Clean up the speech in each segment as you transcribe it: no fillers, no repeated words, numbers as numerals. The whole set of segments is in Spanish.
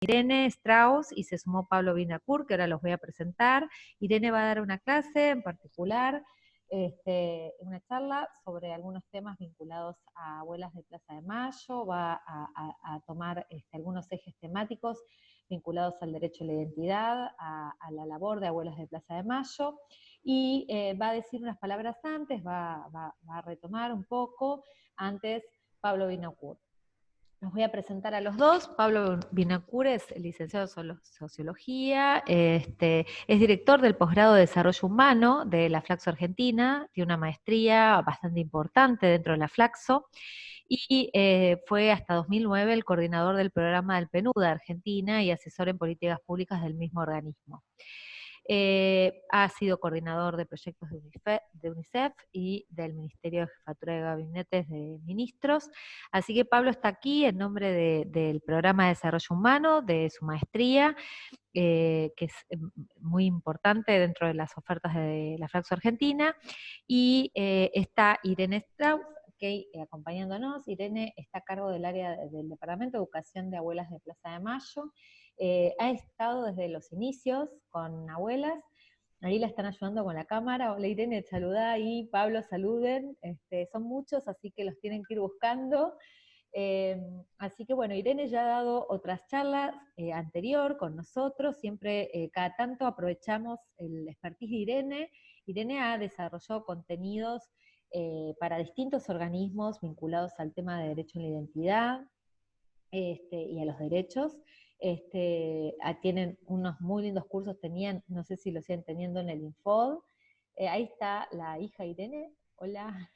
Irene Strauss y se sumó Pablo Vinacourt, que ahora los voy a presentar. Irene va a dar una clase en particular, una charla sobre algunos temas vinculados a Abuelas de Plaza de Mayo, va a tomar algunos ejes temáticos vinculados al derecho a la identidad, a la labor de Abuelas de Plaza de Mayo, y va a decir unas palabras antes, va a retomar un poco antes Pablo Vinacourt. Los voy a presentar a los dos. Pablo Vinacourt es licenciado en Sociología, es director del posgrado de Desarrollo Humano de la Flaxo Argentina, tiene una maestría bastante importante dentro de la Flaxo, y fue hasta 2009 el coordinador del programa del PNUD de Argentina y asesor en políticas públicas del mismo organismo. Ha sido coordinador de proyectos de UNICEF y del Ministerio de Jefatura de Gabinetes de Ministros. Así que Pablo está aquí en nombre del Programa de Desarrollo Humano, de su maestría, que es muy importante dentro de las ofertas de la Flaxo Argentina, y está Irene Strauss, acompañándonos. Irene está a cargo del área del Departamento de Educación de Abuelas de Plaza de Mayo. Ha estado desde los inicios con abuelas, ahí la están ayudando con la cámara. Hola Irene, saludá ahí, Pablo, saluden, son muchos, así que los tienen que ir buscando. Así que bueno, Irene ya ha dado otras charlas anterior con nosotros, siempre cada tanto aprovechamos el expertise de Irene. Irene ha desarrollado contenidos para distintos organismos vinculados al tema de derecho a la identidad y a los derechos. Tienen unos muy lindos cursos, tenían, no sé si lo siguen teniendo en el Infod. Ahí está la hija Irene, hola,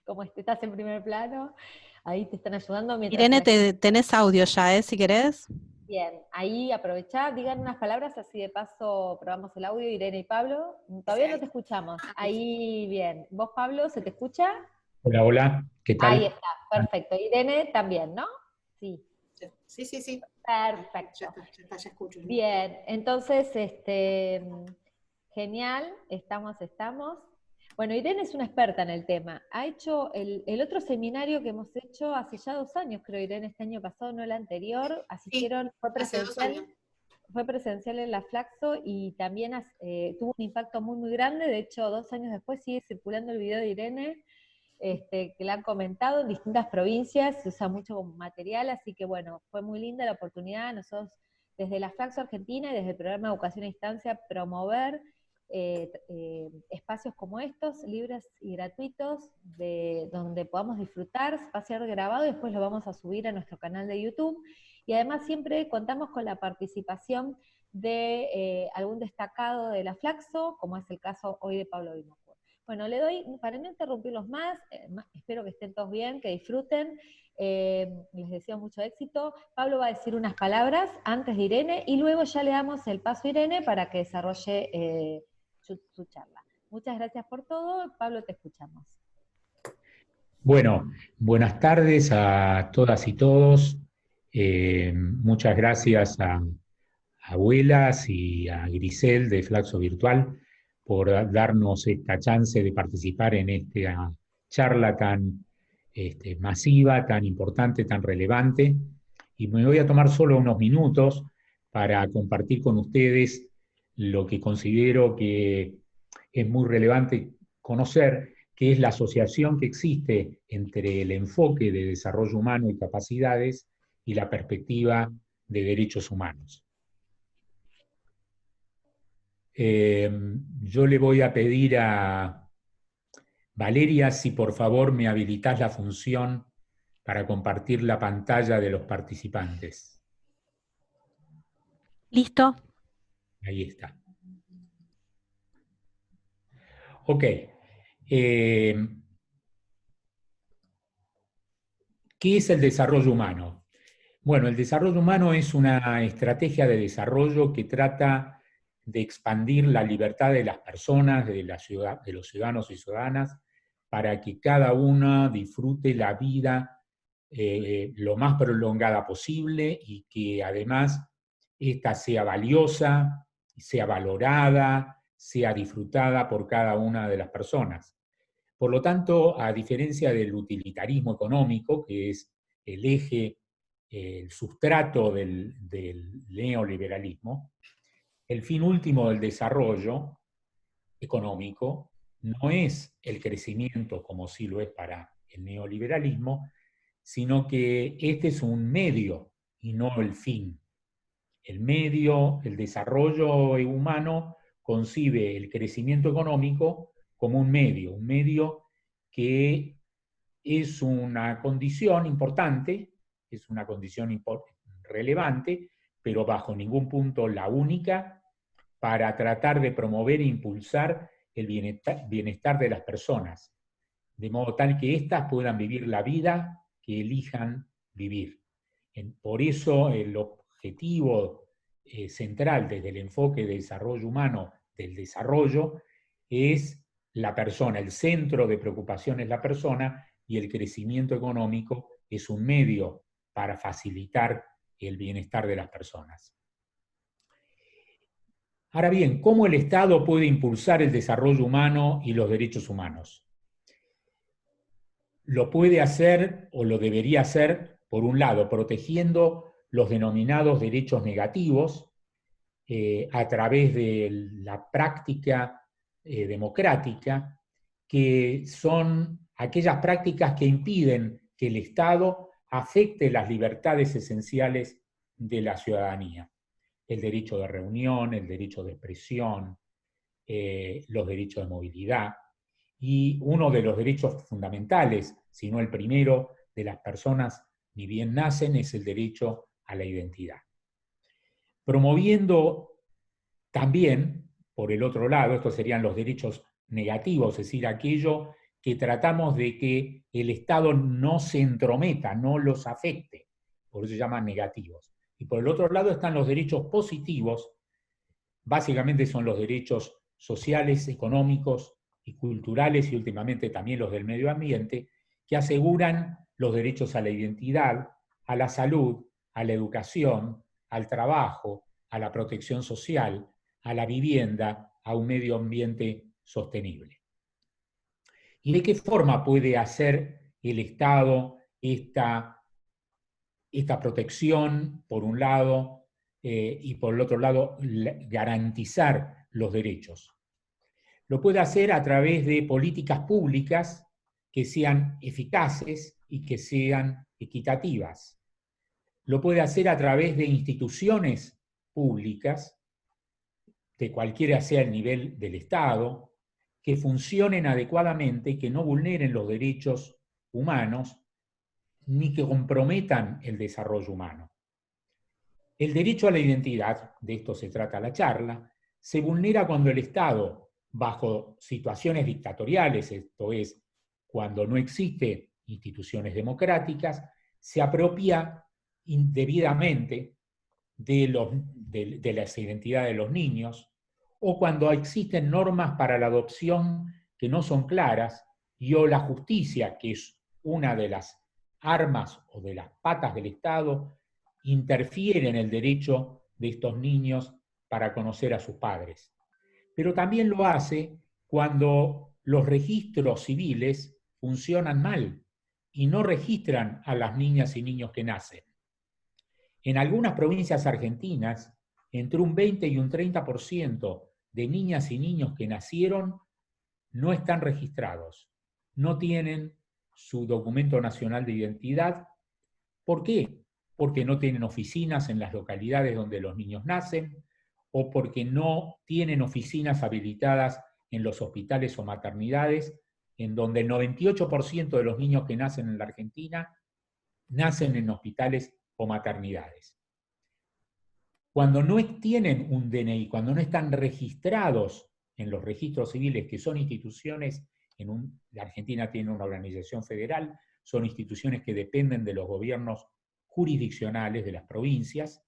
¿cómo estás en primer plano? Ahí te están ayudando mientras... Irene, tenés audio ya, si querés. Bien, ahí aprovechá, digan unas palabras, así de paso probamos el audio, Irene y Pablo. Todavía no te escuchamos. Ahí, bien. ¿Vos, Pablo, se te escucha? Hola, hola, ¿qué tal? Ahí está, perfecto. Irene también, ¿no? Sí. Sí. Perfecto. Ya escucho. Bien, entonces, genial, estamos. Bueno, Irene es una experta en el tema. Ha hecho el otro seminario que hemos hecho hace ya 2 años, creo, Irene, este año pasado, no el anterior. Asistieron, fue presencial. Fue presencial en la Flaxo y también tuvo un impacto muy, muy grande. De hecho, 2 años después sigue circulando el video de Irene, que la han comentado en distintas provincias, se usa mucho como material, así que bueno, fue muy linda la oportunidad. Nosotros desde la Flaxo Argentina y desde el programa de Educación a Distancia promover espacios como estos, libres y gratuitos, donde podamos disfrutar, va a ser grabado y después lo vamos a subir a nuestro canal de YouTube, y además siempre contamos con la participación de algún destacado de la Flaxo, como es el caso hoy de Pablo Vinacourt. Bueno, le doy, para no interrumpirlos más, espero que estén todos bien, que disfruten, les deseo mucho éxito. Pablo va a decir unas palabras antes de Irene, y luego ya le damos el paso a Irene para que desarrolle su charla. Muchas gracias por todo. Pablo, te escuchamos. Bueno, buenas tardes a todas y todos. Muchas gracias a Abuelas y a Grisel de Flaxo Virtual por darnos esta chance de participar en esta charla tan masiva, tan importante, tan relevante. Y me voy a tomar solo unos minutos para compartir con ustedes lo que considero que es muy relevante conocer, que es la asociación que existe entre el enfoque de desarrollo humano y capacidades y la perspectiva de derechos humanos. Yo le voy a pedir a Valeria si por favor me habilitas la función para compartir la pantalla de los participantes. Listo. Ahí está. Ok. ¿Qué es el desarrollo humano? Bueno, el desarrollo humano es una estrategia de desarrollo que trata de expandir la libertad de las personas, de los ciudadanos y ciudadanas, para que cada una disfrute la vida lo más prolongada posible y que además ésta sea valiosa, sea valorada, sea disfrutada por cada una de las personas. Por lo tanto, a diferencia del utilitarismo económico, que es el eje el sustrato del neoliberalismo, el fin último del desarrollo económico no es el crecimiento como sí lo es para el neoliberalismo, sino que este es un medio y no el fin. El medio, el desarrollo humano concibe el crecimiento económico como un medio que es una condición importante, es una condición relevante, pero bajo ningún punto la única para tratar de promover e impulsar el bienestar de las personas, de modo tal que éstas puedan vivir la vida que elijan vivir. Por eso el objetivo central desde el enfoque de desarrollo humano del desarrollo es la persona, el centro de preocupación es la persona y el crecimiento económico es un medio para facilitar el bienestar de las personas. Ahora bien, ¿cómo el Estado puede impulsar el desarrollo humano y los derechos humanos? Lo puede hacer o lo debería hacer, por un lado, protegiendo los denominados derechos negativos a través de la práctica democrática, que son aquellas prácticas que impiden que el Estado afecte las libertades esenciales de la ciudadanía. El derecho de reunión, el derecho de expresión, los derechos de movilidad, y uno de los derechos fundamentales, si no el primero, de las personas ni bien nacen, es el derecho a la identidad. Promoviendo también, por el otro lado, estos serían los derechos negativos, es decir, aquello que tratamos de que el Estado no se entrometa, no los afecte, por eso se llaman negativos. Y por el otro lado están los derechos positivos, básicamente son los derechos sociales, económicos y culturales, y últimamente también los del medio ambiente, que aseguran los derechos a la identidad, a la salud, a la educación, al trabajo, a la protección social, a la vivienda, a un medio ambiente sostenible. ¿Y de qué forma puede hacer el Estado esta protección, por un lado, y por el otro lado, garantizar los derechos? Lo puede hacer a través de políticas públicas que sean eficaces y que sean equitativas. Lo puede hacer a través de instituciones públicas, de cualquiera sea el nivel del Estado, que funcionen adecuadamente y que no vulneren los derechos humanos ni que comprometan el desarrollo humano. El derecho a la identidad, de esto se trata la charla, se vulnera cuando el Estado, bajo situaciones dictatoriales, esto es, cuando no existen instituciones democráticas, se apropia indebidamente de las identidades de los niños, o cuando existen normas para la adopción que no son claras, y o la justicia, que es una de las armas o de las patas del Estado, interfiere en el derecho de estos niños para conocer a sus padres. Pero también lo hace cuando los registros civiles funcionan mal y no registran a las niñas y niños que nacen. En algunas provincias argentinas, entre un 20 y un 30% de niñas y niños que nacieron no están registrados, no tienen su documento nacional de identidad. ¿Por qué? Porque no tienen oficinas en las localidades donde los niños nacen, o porque no tienen oficinas habilitadas en los hospitales o maternidades, en donde el 98% de los niños que nacen en la Argentina nacen en hospitales o maternidades. Cuando no tienen un DNI, cuando no están registrados en los registros civiles, que son instituciones, la Argentina tiene una organización federal, son instituciones que dependen de los gobiernos jurisdiccionales de las provincias,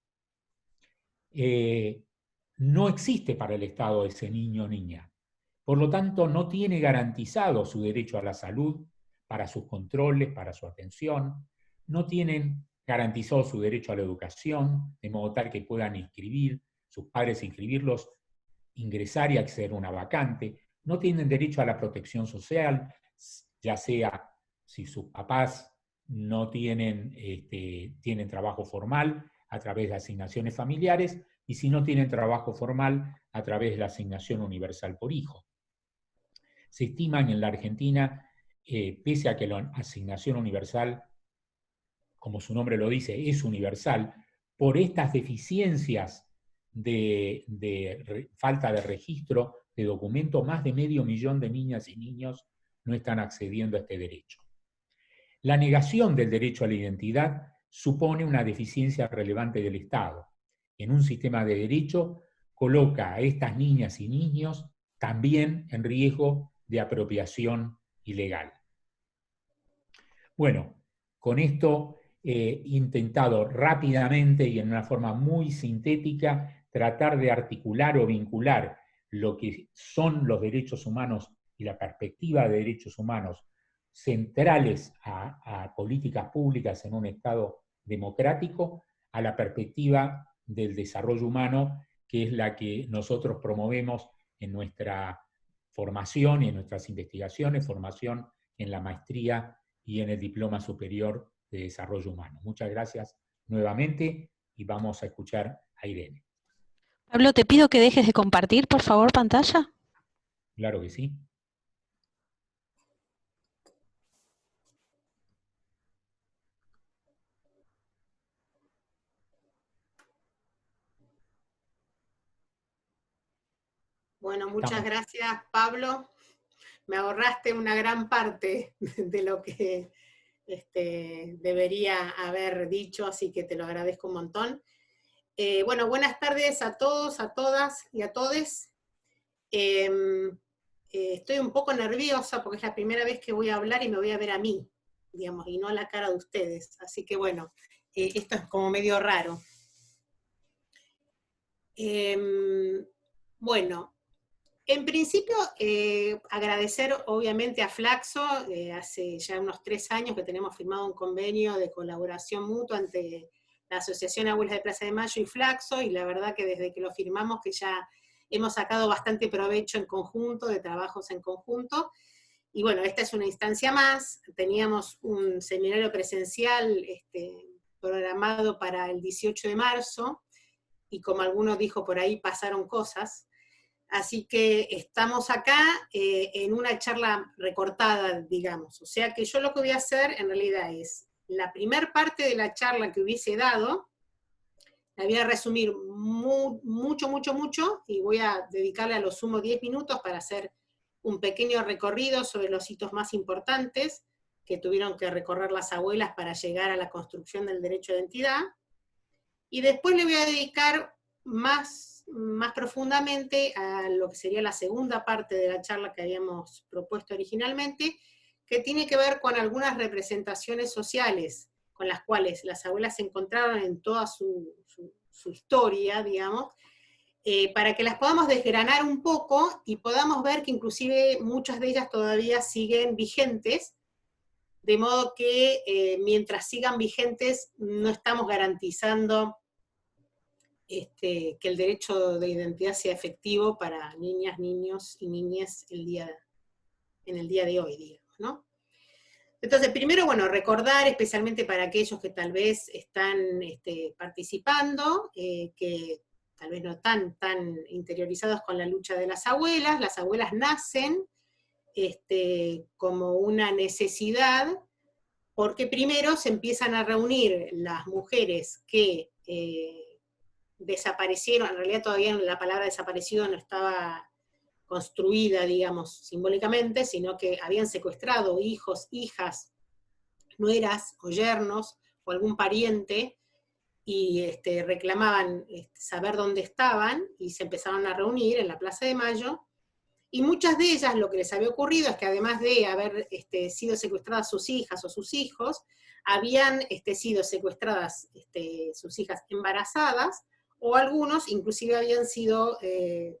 no existe para el Estado ese niño o niña. Por lo tanto, no tiene garantizado su derecho a la salud, para sus controles, para su atención, no tienen garantizado su derecho a la educación, de modo tal que puedan inscribir, sus padres inscribirlos, ingresar y acceder a una vacante, no tienen derecho a la protección social, ya sea si sus papás no tienen, tienen trabajo formal a través de asignaciones familiares, y si no tienen trabajo formal, a través de la asignación universal por hijo. Se estima que en la Argentina, pese a que la asignación universal, como su nombre lo dice, es universal, por estas deficiencias de falta de registro de documento, más de 500.000 de niñas y niños no están accediendo a este derecho. La negación del derecho a la identidad supone una deficiencia relevante del Estado. En un sistema de derecho, coloca a estas niñas y niños también en riesgo de apropiación ilegal. Bueno, con esto he intentado rápidamente y en una forma muy sintética tratar de articular o vincular lo que son los derechos humanos y la perspectiva de derechos humanos centrales a políticas públicas en un Estado democrático, a la perspectiva del desarrollo humano, que es la que nosotros promovemos en nuestra formación y en nuestras investigaciones, formación en la maestría y en el diploma superior de desarrollo humano. Muchas gracias nuevamente y vamos a escuchar a Irene. Pablo, te pido que dejes de compartir, por favor, pantalla. Claro que sí. Bueno, muchas gracias, Pablo. Me ahorraste una gran parte de lo que debería haber dicho, así que te lo agradezco un montón. Bueno, buenas tardes a todos, a todas y a todes. Estoy un poco nerviosa porque es la primera vez que voy a hablar y me voy a ver a mí, digamos, y no a la cara de ustedes. Así que bueno, esto es como medio raro. Bueno, en principio, agradecer obviamente a Flaxo, hace ya unos 3 años que tenemos firmado un convenio de colaboración mutua entre la Asociación Abuelas de Plaza de Mayo y Flaxo, y la verdad que desde que lo firmamos que ya hemos sacado bastante provecho en conjunto, de trabajos en conjunto, y bueno, esta es una instancia más. Teníamos un seminario presencial programado para el 18 de marzo, y como alguno dijo por ahí, pasaron cosas. Así que estamos acá en una charla recortada, digamos. O sea que yo lo que voy a hacer en realidad es, la primer parte de la charla que hubiese dado, la voy a resumir mucho, y voy a dedicarle a lo sumo 10 minutos para hacer un pequeño recorrido sobre los hitos más importantes que tuvieron que recorrer las abuelas para llegar a la construcción del derecho de identidad. Y después le voy a dedicar más profundamente a lo que sería la segunda parte de la charla que habíamos propuesto originalmente, que tiene que ver con algunas representaciones sociales con las cuales las abuelas se encontraron en toda su historia, digamos, para que las podamos desgranar un poco y podamos ver que inclusive muchas de ellas todavía siguen vigentes, de modo que mientras sigan vigentes no estamos garantizando que el derecho de identidad sea efectivo para niñas, niños y niñas en el día de hoy, digamos, ¿no? Entonces, primero, bueno, recordar, especialmente para aquellos que tal vez están participando, que tal vez no están tan interiorizados con la lucha de las abuelas nacen como una necesidad, porque primero se empiezan a reunir las mujeres que desaparecieron, en realidad todavía la palabra desaparecido no estaba construida, digamos, simbólicamente, sino que habían secuestrado hijos, hijas, nueras o yernos, o algún pariente, y reclamaban saber dónde estaban, y se empezaron a reunir en la Plaza de Mayo, y muchas de ellas lo que les había ocurrido es que además de haber sido secuestradas sus hijas o sus hijos, habían sido secuestradas sus hijas embarazadas, o algunos inclusive habían sido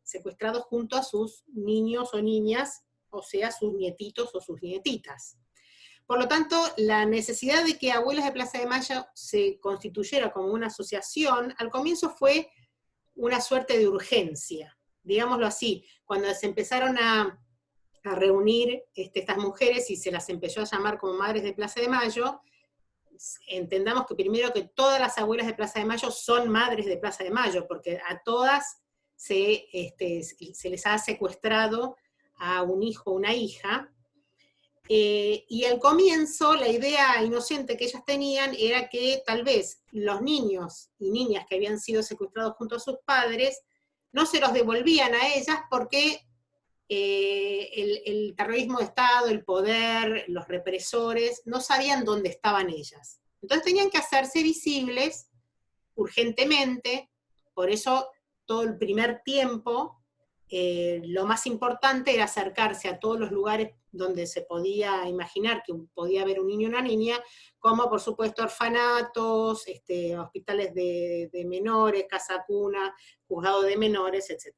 secuestrados junto a sus niños o niñas, o sea, sus nietitos o sus nietitas. Por lo tanto, la necesidad de que Abuelas de Plaza de Mayo se constituyera como una asociación, al comienzo fue una suerte de urgencia, digámoslo así. Cuando se empezaron a reunir estas mujeres y se las empezó a llamar como Madres de Plaza de Mayo, entendamos que primero que todas las abuelas de Plaza de Mayo son madres de Plaza de Mayo, porque a todas se les ha secuestrado a un hijo o una hija. Y al comienzo, la idea inocente que ellas tenían era que tal vez los niños y niñas que habían sido secuestrados junto a sus padres no se los devolvían a ellas porque el terrorismo de Estado, el poder, los represores, no sabían dónde estaban ellas. Entonces tenían que hacerse visibles urgentemente, por eso todo el primer tiempo, lo más importante era acercarse a todos los lugares donde se podía imaginar que podía haber un niño o una niña, como por supuesto orfanatos, hospitales de menores, casa cuna, juzgado de menores, etc.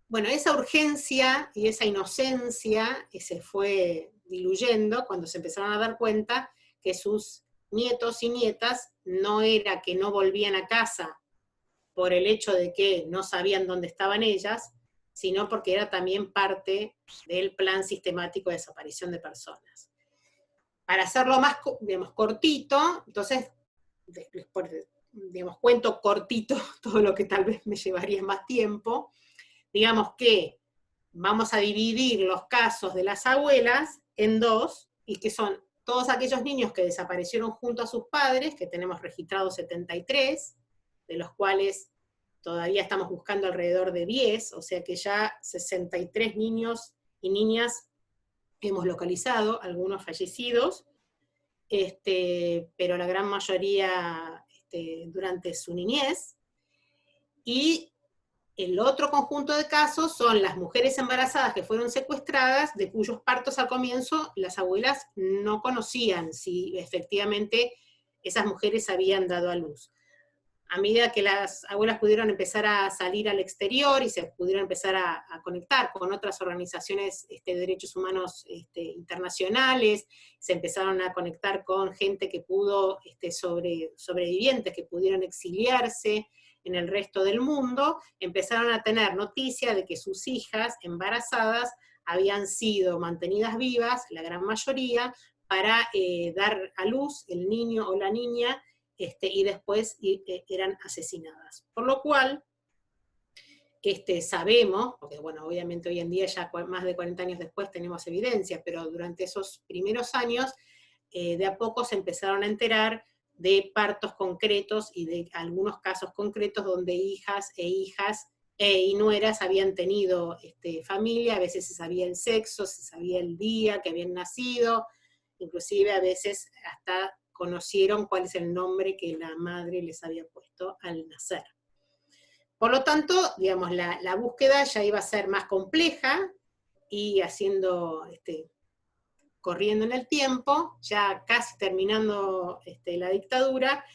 Bueno, esa urgencia y esa inocencia se fue diluyendo cuando se empezaron a dar cuenta que sus nietos y nietas no era que no volvían a casa por el hecho de que no sabían dónde estaban ellas, sino porque era también parte del plan sistemático de desaparición de personas. Para hacerlo más, digamos, cortito, entonces, digamos, cuento cortito todo lo que tal vez me llevaría más tiempo. Digamos que vamos a dividir los casos de las abuelas en dos, y que son todos aquellos niños que desaparecieron junto a sus padres, que tenemos registrados 73, de los cuales todavía estamos buscando alrededor de 10, o sea que ya 63 niños y niñas hemos localizado, algunos fallecidos, pero la gran mayoría durante su niñez. Y el otro conjunto de casos son las mujeres embarazadas que fueron secuestradas, de cuyos partos al comienzo las abuelas no conocían si efectivamente esas mujeres habían dado a luz. A medida que las abuelas pudieron empezar a salir al exterior y se pudieron empezar a conectar con otras organizaciones de derechos humanos internacionales, se empezaron a conectar con gente que pudo, sobrevivientes que pudieron exiliarse en el resto del mundo, empezaron a tener noticia de que sus hijas embarazadas habían sido mantenidas vivas, la gran mayoría, para dar a luz el niño o la niña, y después eran asesinadas. Por lo cual, sabemos, porque bueno, obviamente hoy en día ya más de 40 años después tenemos evidencia, pero durante esos primeros años, de a poco se empezaron a enterar de partos concretos y de algunos casos concretos donde hijas y nueras habían tenido familia, a veces se sabía el sexo, se sabía el día que habían nacido, inclusive a veces hasta conocieron cuál es el nombre que la madre les había puesto al nacer. Por lo tanto, digamos, la búsqueda ya iba a ser más compleja y corriendo en el tiempo, ya casi terminando la dictadura,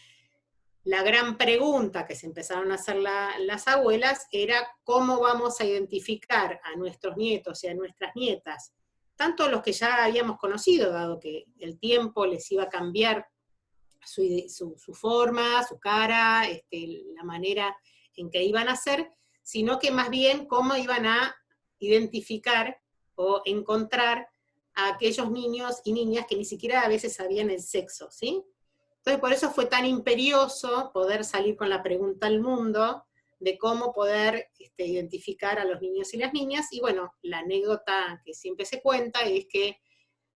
la gran pregunta que se empezaron a hacer las abuelas era cómo vamos a identificar a nuestros nietos y a nuestras nietas, tanto los que ya habíamos conocido, dado que el tiempo les iba a cambiar su forma, su cara, la manera en que iban a ser, sino que más bien cómo iban a identificar o encontrar a aquellos niños y niñas que ni siquiera a veces sabían el sexo, ¿sí? Entonces por eso fue tan imperioso poder salir con la pregunta al mundo de cómo poder identificar a los niños y las niñas, y bueno, la anécdota que siempre se cuenta es que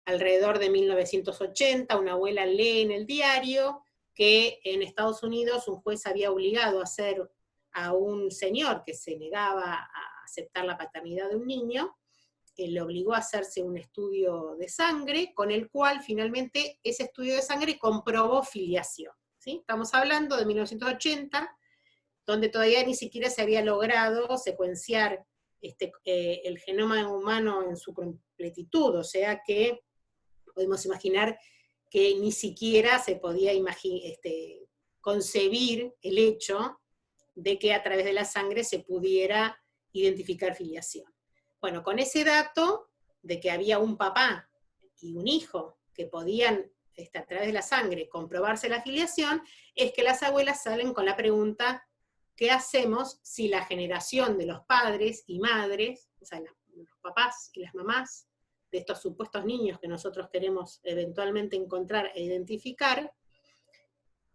alrededor de 1980, una abuela lee en el diario que en Estados Unidos un juez había obligado a hacer a un señor que se negaba a aceptar la paternidad de un niño, le obligó a hacerse un estudio de sangre, con el cual finalmente ese estudio de sangre comprobó filiación, ¿sí? Estamos hablando de 1980, donde todavía ni siquiera se había logrado secuenciar el genoma humano en su completitud, o sea que podemos imaginar que ni siquiera se podía concebir el hecho de que a través de la sangre se pudiera identificar filiación. Bueno, con ese dato de que había un papá y un hijo que podían, a través de la sangre, comprobarse la filiación, es que las abuelas salen con la pregunta, ¿qué hacemos si la generación de los padres y madres, o sea, los papás y las mamás, de estos supuestos niños que nosotros queremos eventualmente encontrar e identificar,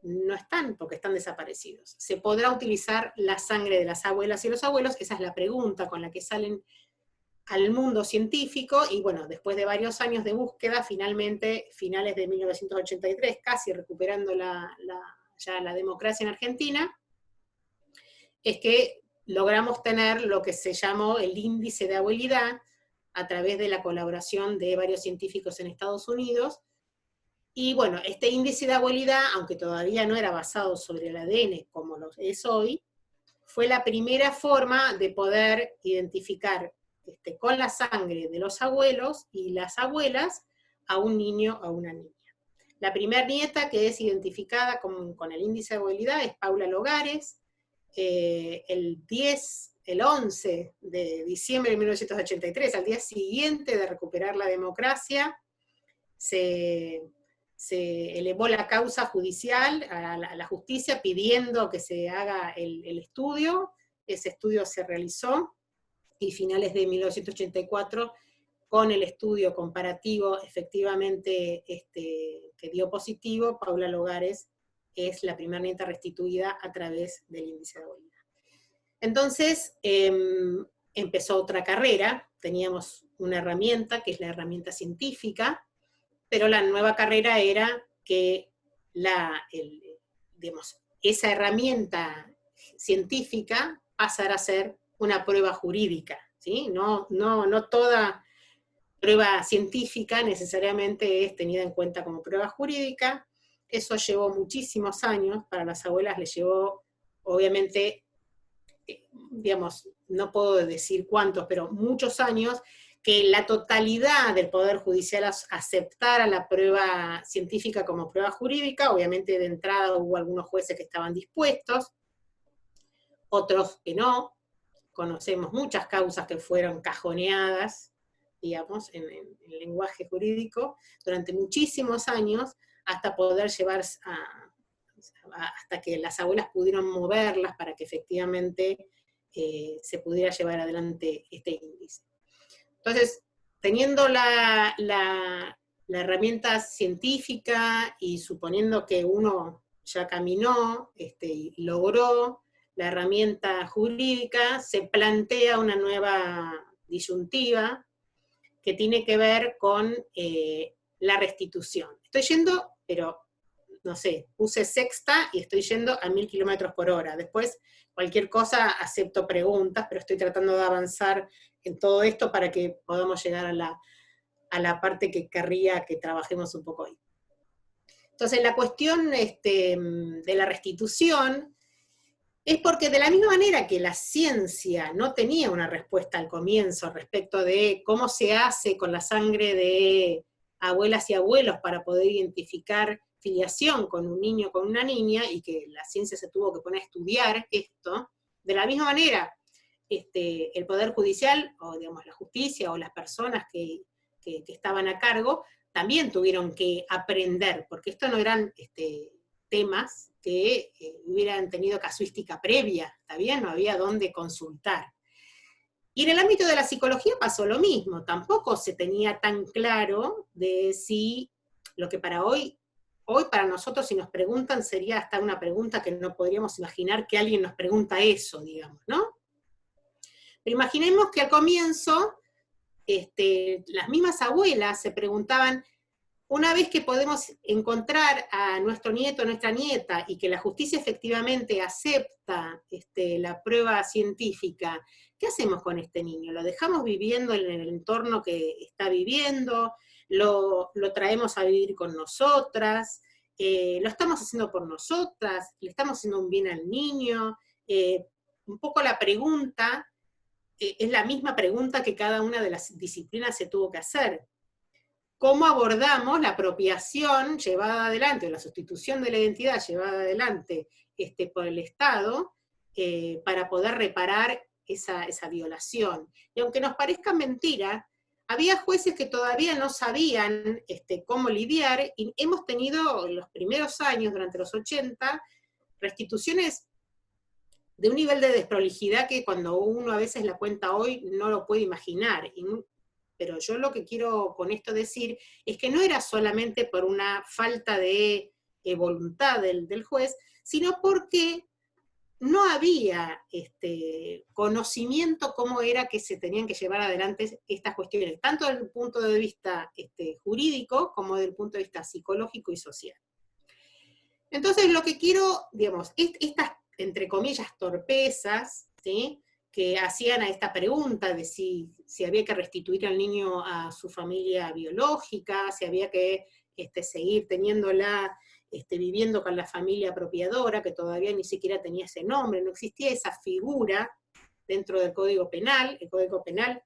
no están porque están desaparecidos. ¿Se podrá utilizar la sangre de las abuelas y los abuelos? Esa es la pregunta con la que salen al mundo científico, y bueno, después de varios años de búsqueda, finalmente, finales de 1983, casi recuperando ya la democracia en Argentina, es que logramos tener lo que se llamó el índice de abuelidad, a través de la colaboración de varios científicos en Estados Unidos. Y bueno, este índice de abuelidad, aunque todavía no era basado sobre el ADN como lo es hoy, fue la primera forma de poder identificar con la sangre de los abuelos y las abuelas a un niño o a una niña. La primera nieta que es identificada con el índice de abuelidad es Paula Logares. El 11 de diciembre de 1983, al día siguiente de recuperar la democracia, se elevó la causa judicial a la justicia pidiendo que se haga el estudio. Ese estudio se realizó, y finales de 1984, con el estudio comparativo efectivamente que dio positivo, Paula Logares es la primera nieta restituida a través del índice de abuelidad. Entonces, empezó otra carrera, teníamos una herramienta, que es la herramienta científica, pero la nueva carrera era que esa herramienta científica pasara a ser una prueba jurídica, ¿sí? No toda prueba científica necesariamente es tenida en cuenta como prueba jurídica. Eso llevó muchísimos años, para las abuelas les llevó, obviamente, digamos, no puedo decir cuántos, pero muchos años, que la totalidad del Poder Judicial aceptara la prueba científica como prueba jurídica. Obviamente de entrada hubo algunos jueces que estaban dispuestos, otros que no. Conocemos muchas causas que fueron cajoneadas, digamos, en el lenguaje jurídico, durante muchísimos años, hasta poder llevar hasta que las abuelas pudieron moverlas para que efectivamente se pudiera llevar adelante este índice. Entonces, teniendo la herramienta científica y suponiendo que uno ya caminó y logró la herramienta jurídica, se plantea una nueva disyuntiva que tiene que ver con la restitución. Estoy yendo, pero no sé, puse sexta y estoy yendo a 1000 km/h. Después, cualquier cosa, acepto preguntas, pero estoy tratando de avanzar en todo esto para que podamos llegar a la parte que querría que trabajemos un poco hoy. Entonces, la cuestión de la restitución es porque, de la misma manera que la ciencia no tenía una respuesta al comienzo respecto de cómo se hace con la sangre de abuelas y abuelos para poder identificar filiación con un niño o con una niña, y que la ciencia se tuvo que poner a estudiar esto, de la misma manera el Poder Judicial, o digamos la justicia, o las personas que estaban a cargo, también tuvieron que aprender, porque esto no eran temas que hubieran tenido casuística previa, ¿está bien? No había dónde consultar. Y en el ámbito de la psicología pasó lo mismo, tampoco se tenía tan claro de si lo que hoy para nosotros, si nos preguntan, sería hasta una pregunta que no podríamos imaginar que alguien nos pregunta eso, digamos, ¿no? Pero imaginemos que al comienzo, las mismas abuelas se preguntaban, una vez que podemos encontrar a nuestro nieto o nuestra nieta, y que la justicia efectivamente acepta la prueba científica, ¿qué hacemos con este niño? ¿Lo dejamos viviendo en el entorno que está viviendo? ¿Lo traemos a vivir con nosotras? ¿Lo estamos haciendo por nosotras? ¿Le estamos haciendo un bien al niño? Un poco la pregunta es la misma pregunta que cada una de las disciplinas se tuvo que hacer. ¿Cómo abordamos la apropiación llevada adelante, o la sustitución de la identidad llevada adelante por el Estado, para poder reparar esa violación? Y aunque nos parezca mentira, había jueces que todavía no sabían cómo lidiar, y hemos tenido en los primeros años, durante los 80, restituciones de un nivel de desprolijidad que cuando uno a veces la cuenta hoy no lo puede imaginar, pero yo lo que quiero con esto decir es que no era solamente por una falta de voluntad del juez, sino porque no había conocimiento cómo era que se tenían que llevar adelante estas cuestiones, tanto desde el punto de vista jurídico como desde el punto de vista psicológico y social. Entonces lo que quiero, digamos, estas, entre comillas, torpezas, ¿sí?, que hacían a esta pregunta de si había que restituir al niño a su familia biológica, si había que seguir teniéndola, viviendo con la familia apropiadora, que todavía ni siquiera tenía ese nombre, no existía esa figura dentro del Código Penal. El Código Penal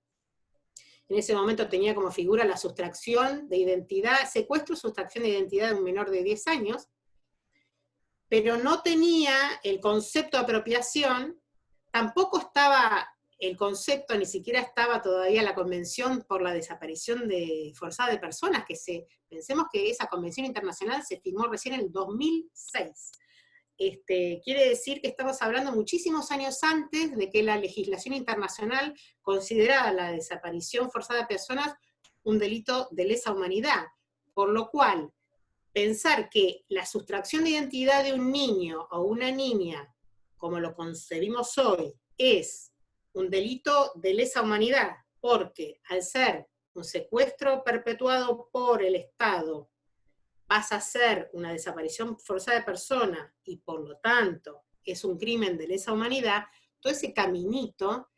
en ese momento tenía como figura la sustracción de identidad, secuestro, sustracción de identidad de un menor de 10 años, pero no tenía el concepto de apropiación. Tampoco estaba el concepto, ni siquiera estaba todavía la Convención por la Desaparición Forzada de Personas, pensemos que esa Convención Internacional se firmó recién en el 2006. Quiere decir que estamos hablando muchísimos años antes de que la legislación internacional considerara la desaparición forzada de personas un delito de lesa humanidad, por lo cual pensar que la sustracción de identidad de un niño o una niña, como lo concebimos hoy, es un delito de lesa humanidad, porque al ser un secuestro perpetuado por el Estado, pasa a ser una desaparición forzada de persona, y por lo tanto es un crimen de lesa humanidad, todo ese caminito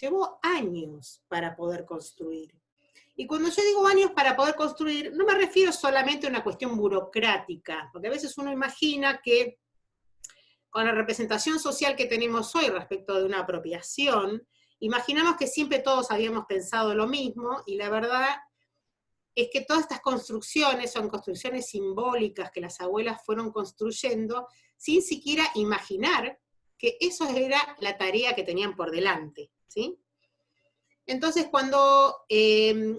llevó años para poder construir. Y cuando yo digo años para poder construir, no me refiero solamente a una cuestión burocrática, porque a veces uno imagina que con la representación social que tenemos hoy respecto de una apropiación, imaginamos que siempre todos habíamos pensado lo mismo, y la verdad es que todas estas construcciones son construcciones simbólicas que las abuelas fueron construyendo sin siquiera imaginar que eso era la tarea que tenían por delante, ¿sí? Entonces cuando en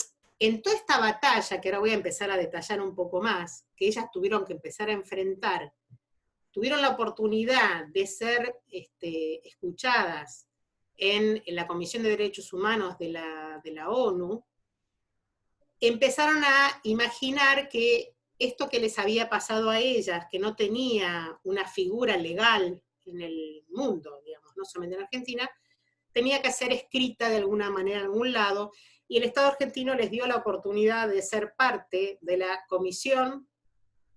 toda esta batalla, que ahora voy a empezar a detallar un poco más, que ellas tuvieron que empezar a enfrentar, tuvieron la oportunidad de ser escuchadas en la Comisión de Derechos Humanos de la ONU, empezaron a imaginar que esto que les había pasado a ellas, que no tenía una figura legal en el mundo, digamos, no solamente en Argentina, tenía que ser escrita de alguna manera en algún lado, y el Estado argentino les dio la oportunidad de ser parte de la comisión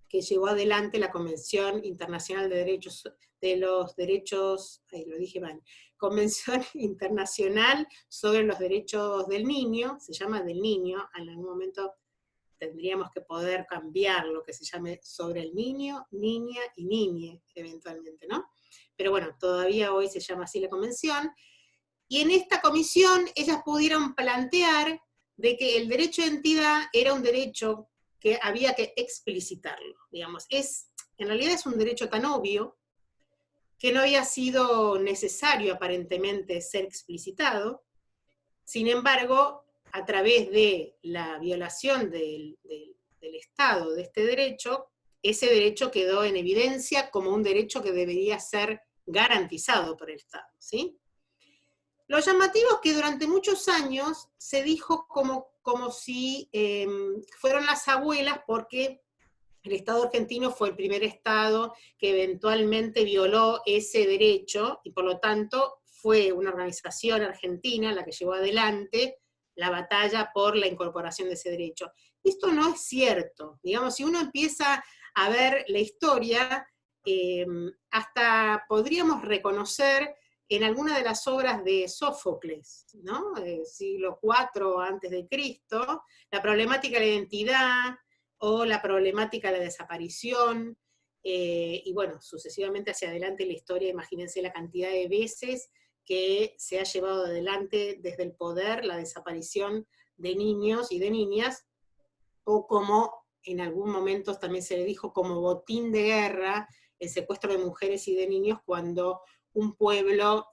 que llevó adelante la Convención Internacional de los Derechos, ahí lo dije mal, Convención Internacional sobre los Derechos del Niño, se llama del niño, en algún momento tendríamos que poder cambiar lo que se llame sobre el niño, niña y niñe, eventualmente, ¿no? Pero bueno, todavía hoy se llama así la convención, y en esta comisión ellas pudieron plantear de que el derecho de identidad era un derecho que había que explicitarlo, digamos. En realidad es un derecho tan obvio que no había sido necesario aparentemente ser explicitado. Sin embargo, a través de la violación del Estado de este derecho, ese derecho quedó en evidencia como un derecho que debería ser garantizado por el Estado, ¿sí? Lo llamativo es que durante muchos años se dijo como si fueron las abuelas, porque el Estado argentino fue el primer Estado que eventualmente violó ese derecho, y por lo tanto fue una organización argentina la que llevó adelante la batalla por la incorporación de ese derecho. Esto no es cierto. Digamos, si uno empieza a ver la historia, hasta podríamos reconocer en alguna de las obras de Sófocles, ¿no? Siglo IV antes de Cristo, la problemática de la identidad, o la problemática de la desaparición, y bueno, sucesivamente hacia adelante en la historia, imagínense la cantidad de veces que se ha llevado adelante desde el poder la desaparición de niños y de niñas, o como en algún momento también se le dijo como botín de guerra, el secuestro de mujeres y de niños cuando un pueblo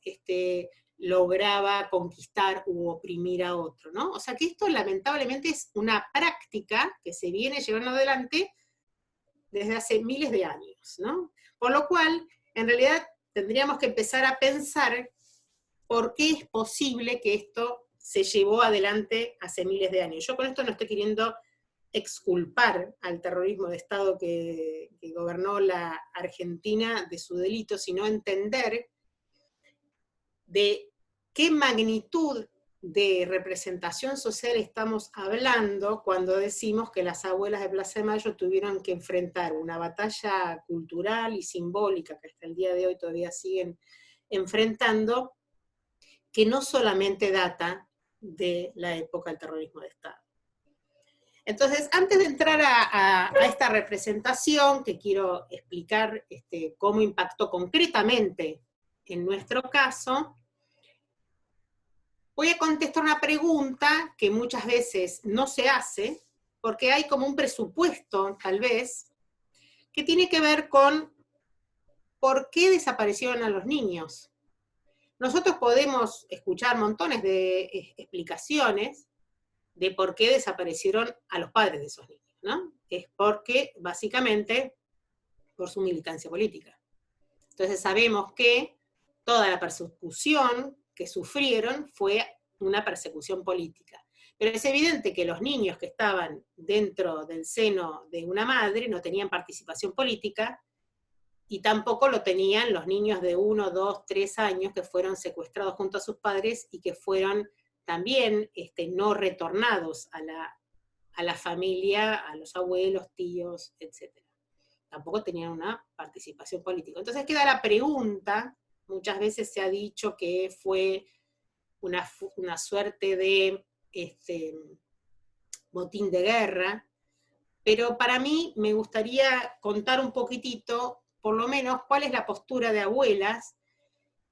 lograba conquistar u oprimir a otro, ¿no? O sea que esto lamentablemente es una práctica que se viene llevando adelante desde hace miles de años, ¿no? Por lo cual, en realidad, tendríamos que empezar a pensar por qué es posible que esto se llevó adelante hace miles de años. Yo con esto no estoy queriendo exculpar al terrorismo de Estado que gobernó la Argentina de su delito, sino entender de qué magnitud de representación social estamos hablando cuando decimos que las abuelas de Plaza de Mayo tuvieron que enfrentar una batalla cultural y simbólica que hasta el día de hoy todavía siguen enfrentando, que no solamente data de la época del terrorismo de Estado. Entonces, antes de entrar a esta representación, que quiero explicar cómo impactó concretamente en nuestro caso, voy a contestar una pregunta que muchas veces no se hace, porque hay como un presupuesto, tal vez, que tiene que ver con por qué desaparecieron a los niños. Nosotros podemos escuchar montones de explicaciones de por qué desaparecieron a los padres de esos niños, ¿no? Es porque, básicamente, por su militancia política. Entonces sabemos que toda la persecución que sufrieron fue una persecución política. Pero es evidente que los niños que estaban dentro del seno de una madre no tenían participación política, y tampoco lo tenían los niños de 1, 2, 3 años que fueron secuestrados junto a sus padres y que fueron también no retornados a la familia, a los abuelos, tíos, etc. Tampoco tenían una participación política. Entonces queda la pregunta, muchas veces se ha dicho que fue una suerte de botín de guerra, pero para mí me gustaría contar un poquitito, por lo menos, cuál es la postura de abuelas,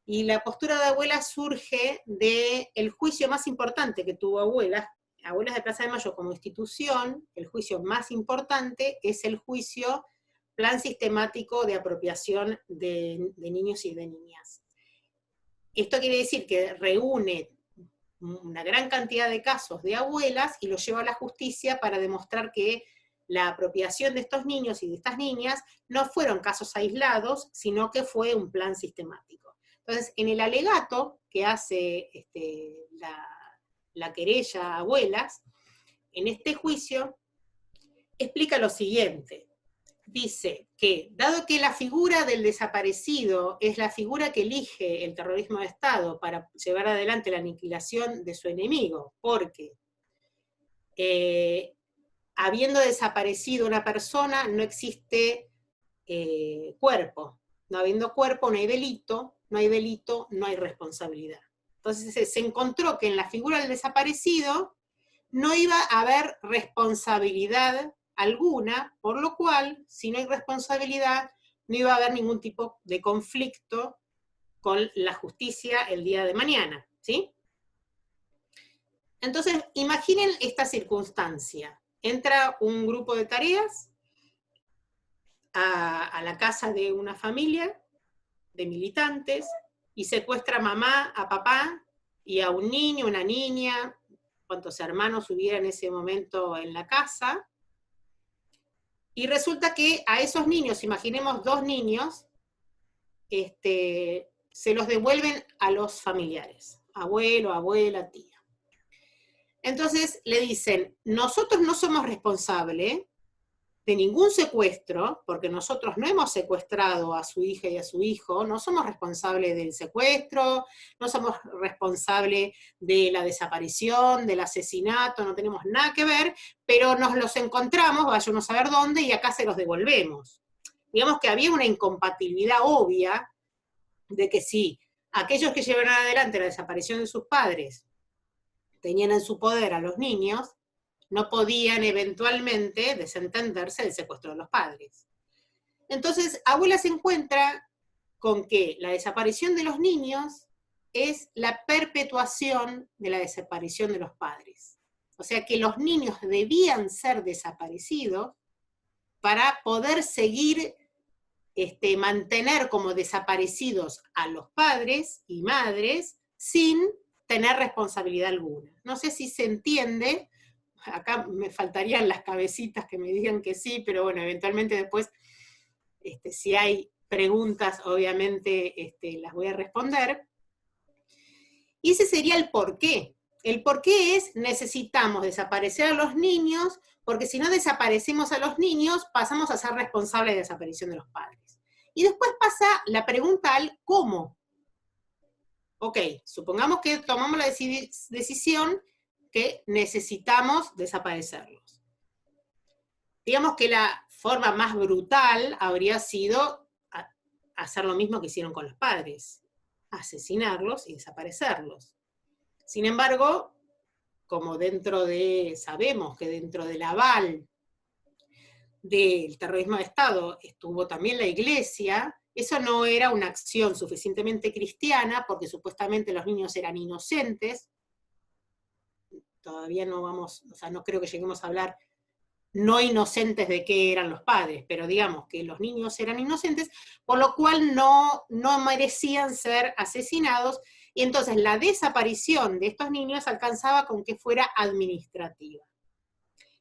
y la postura de abuelas surge del juicio más importante que tuvo Abuelas de Plaza de Mayo como institución. El juicio más importante es el juicio Plan Sistemático de Apropiación de Niños y de Niñas. Esto quiere decir que reúne una gran cantidad de casos de abuelas y los lleva a la justicia para demostrar que la apropiación de estos niños y de estas niñas no fueron casos aislados, sino que fue un plan sistemático. Entonces, en el alegato que hace la querella Abuelas, en este juicio, explica lo siguiente. Dice que, dado que la figura del desaparecido es la figura que elige el terrorismo de Estado para llevar adelante la aniquilación de su enemigo, porque habiendo desaparecido una persona, no existe cuerpo. No habiendo cuerpo, no hay delito, no hay delito, no hay responsabilidad. Entonces se encontró que en la figura del desaparecido no iba a haber responsabilidad alguna, por lo cual, si no hay responsabilidad, no iba a haber ningún tipo de conflicto con la justicia el día de mañana, ¿sí? Entonces, imaginen esta circunstancia. Entra un grupo de tareas a la casa de una familia de militantes y secuestra a mamá, a papá y a un niño, una niña, cuantos hermanos hubiera en ese momento en la casa. Y resulta que a esos niños, imaginemos 2 niños, se los devuelven a los familiares, abuelo, abuela, tía. Entonces le dicen, nosotros no somos responsables de ningún secuestro, porque nosotros no hemos secuestrado a su hija y a su hijo, no somos responsables del secuestro, no somos responsables de la desaparición, del asesinato, no tenemos nada que ver, pero nos los encontramos, vaya uno a saber dónde, y acá se los devolvemos. Digamos que había una incompatibilidad obvia de que si aquellos que llevaron adelante la desaparición de sus padres tenían en su poder a los niños, no podían eventualmente desentenderse del secuestro de los padres. Entonces, Abuela se encuentra con que la desaparición de los niños es la perpetuación de la desaparición de los padres. O sea que los niños debían ser desaparecidos para poder seguir mantener como desaparecidos a los padres y madres sin tener responsabilidad alguna. No sé si se entiende. Acá me faltarían las cabecitas que me digan que sí, pero bueno, eventualmente después, si hay preguntas, obviamente las voy a responder. Y ese sería el porqué. El por qué es, necesitamos desaparecer a los niños, porque si no desaparecemos a los niños, pasamos a ser responsables de la desaparición de los padres. Y después pasa la pregunta al cómo. Ok, supongamos que tomamos la decisión que necesitamos desaparecerlos. Digamos que la forma más brutal habría sido hacer lo mismo que hicieron con los padres, asesinarlos y desaparecerlos. Sin embargo, como sabemos que dentro del aval del terrorismo de Estado estuvo también la Iglesia, eso no era una acción suficientemente cristiana, porque supuestamente los niños eran inocentes. Todavía no no creo que lleguemos a hablar no inocentes de qué eran los padres, pero digamos que los niños eran inocentes, por lo cual no merecían ser asesinados, y entonces la desaparición de estos niños alcanzaba con que fuera administrativa.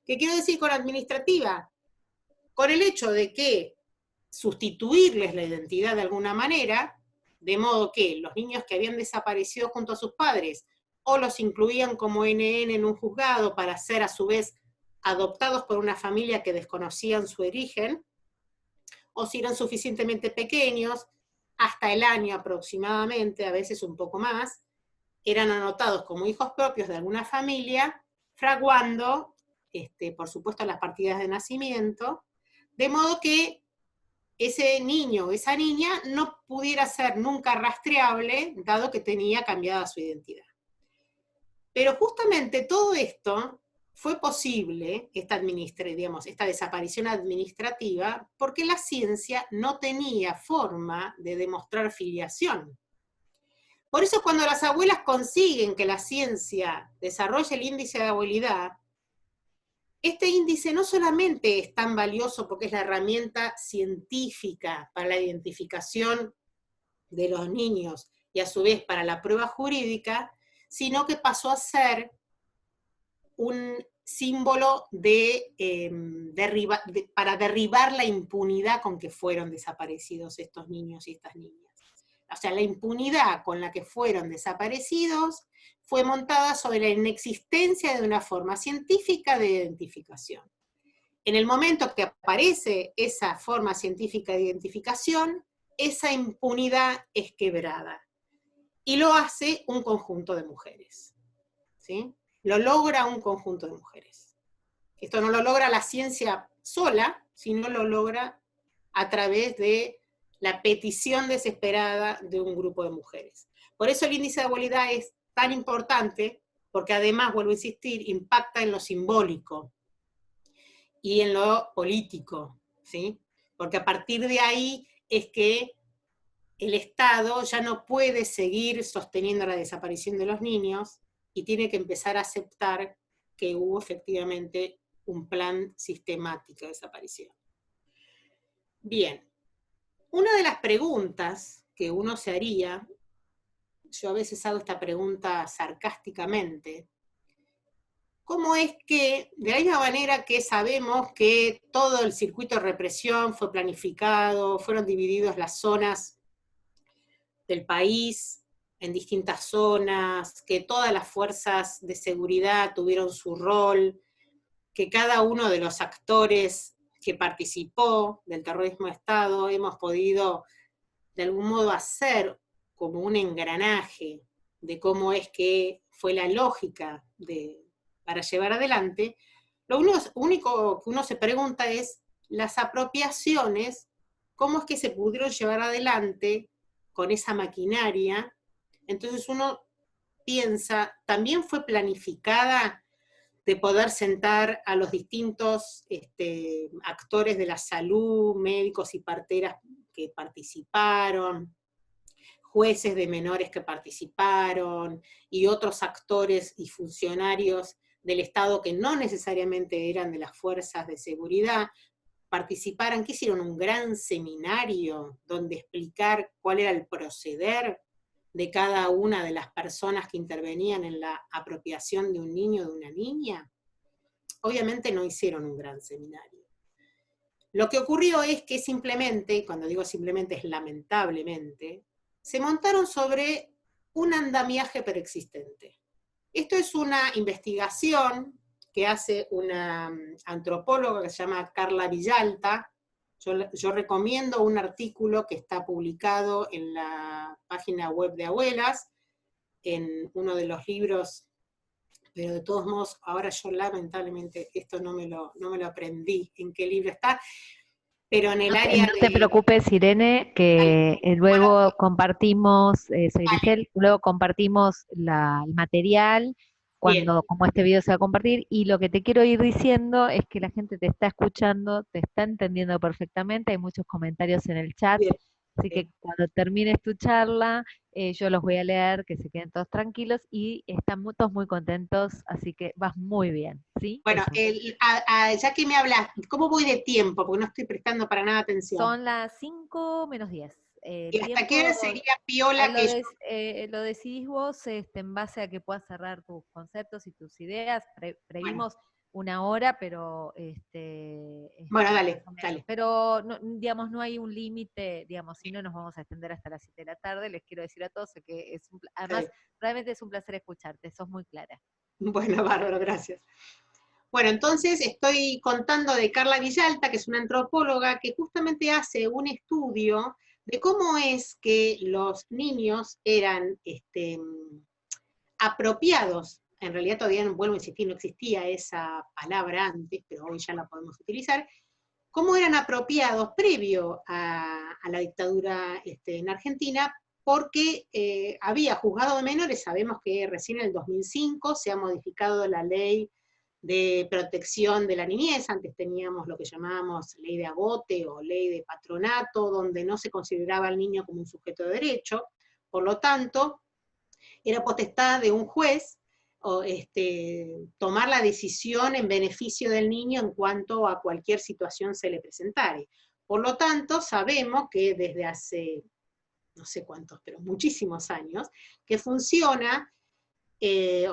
¿Qué quiero decir con administrativa? Con el hecho de que sustituirles la identidad de alguna manera, de modo que los niños que habían desaparecido junto a sus padres, o los incluían como NN en un juzgado para ser a su vez adoptados por una familia que desconocían su origen, o si eran suficientemente pequeños, hasta el año aproximadamente, a veces un poco más, eran anotados como hijos propios de alguna familia, fraguando, por supuesto, las partidas de nacimiento, de modo que ese niño o esa niña no pudiera ser nunca rastreable, dado que tenía cambiada su identidad. Pero justamente todo esto fue posible, esta desaparición administrativa, porque la ciencia no tenía forma de demostrar filiación. Por eso cuando las abuelas consiguen que la ciencia desarrolle el índice de abuelidad, este índice no solamente es tan valioso porque es la herramienta científica para la identificación de los niños y a su vez para la prueba jurídica, sino que pasó a ser un símbolo para derribar la impunidad con que fueron desaparecidos estos niños y estas niñas. O sea, la impunidad con la que fueron desaparecidos fue montada sobre la inexistencia de una forma científica de identificación. En el momento que aparece esa forma científica de identificación, esa impunidad es quebrada. Y lo hace un conjunto de mujeres, ¿sí? Lo logra un conjunto de mujeres. Esto no lo logra la ciencia sola, sino lo logra a través de la petición desesperada de un grupo de mujeres. Por eso el índice de abuelidad es tan importante, porque además, vuelvo a insistir, impacta en lo simbólico y en lo político, ¿sí? Porque a partir de ahí es que el Estado ya no puede seguir sosteniendo la desaparición de los niños, y tiene que empezar a aceptar que hubo efectivamente un plan sistemático de desaparición. Bien, una de las preguntas que uno se haría, yo a veces hago esta pregunta sarcásticamente, ¿cómo es que, de la misma manera que sabemos que todo el circuito de represión fue planificado, fueron divididos las zonas del país en distintas zonas, que todas las fuerzas de seguridad tuvieron su rol, que cada uno de los actores que participó del terrorismo de Estado hemos podido de algún modo hacer como un engranaje de cómo es que fue la lógica para llevar adelante? Lo único que uno se pregunta es, las apropiaciones, ¿cómo es que se pudieron llevar adelante con esa maquinaria? Entonces uno piensa, ¿también fue planificada de poder sentar a los distintos actores de la salud, médicos y parteras que participaron, jueces de menores que participaron, y otros actores y funcionarios del Estado que no necesariamente eran de las fuerzas de seguridad, participaran, que hicieron un gran seminario donde explicar cuál era el proceder de cada una de las personas que intervenían en la apropiación de un niño o de una niña? Obviamente no hicieron un gran seminario. Lo que ocurrió es que simplemente, cuando digo simplemente es lamentablemente, se montaron sobre un andamiaje preexistente. Esto es una investigación que hace una antropóloga que se llama Carla Villalta. Yo recomiendo un artículo que está publicado en la página web de Abuelas, en uno de los libros, pero de todos modos, ahora yo lamentablemente esto no me lo aprendí, en qué libro está, pero en el área No te preocupes, Irene, que luego compartimos, soy Grisel, luego compartimos el material, como este video se va a compartir, y lo que te quiero ir diciendo es que la gente te está escuchando, te está entendiendo perfectamente, hay muchos comentarios en el chat, Bien. así que cuando termines tu charla, yo los voy a leer, que se queden todos tranquilos, y están todos muy contentos, así que vas muy bien, ¿sí? Bueno, ya que me hablas, ¿cómo voy de tiempo? Porque no estoy prestando para nada atención. Son las 5 menos 10. ¿Y hasta qué hora sería piola lo decidís vos en base a que puedas cerrar tus conceptos y tus ideas. Previmos una hora, pero... bueno, dale. Pero, no, digamos, no hay un límite, digamos, si no nos vamos a extender hasta las 7 de la tarde. Les quiero decir a todos que además, realmente es un placer escucharte, sos muy clara. Bueno, bárbaro, gracias. Bueno, entonces estoy contando de Carla Villalta, que es una antropóloga que justamente hace un estudio de cómo es que los niños eran apropiados. En realidad todavía, vuelvo a insistir, no existía esa palabra antes, pero hoy ya la podemos utilizar. Cómo eran apropiados previo a la dictadura en Argentina, porque había juzgado de menores. Sabemos que recién en el 2005 se ha modificado la ley de protección de la niñez. Antes teníamos lo que llamábamos ley de agote o ley de patronato, donde no se consideraba al niño como un sujeto de derecho. Por lo tanto, era potestad de un juez tomar la decisión en beneficio del niño en cuanto a cualquier situación se le presentare. Por lo tanto, sabemos que desde hace, no sé cuántos, pero muchísimos años, que funciona,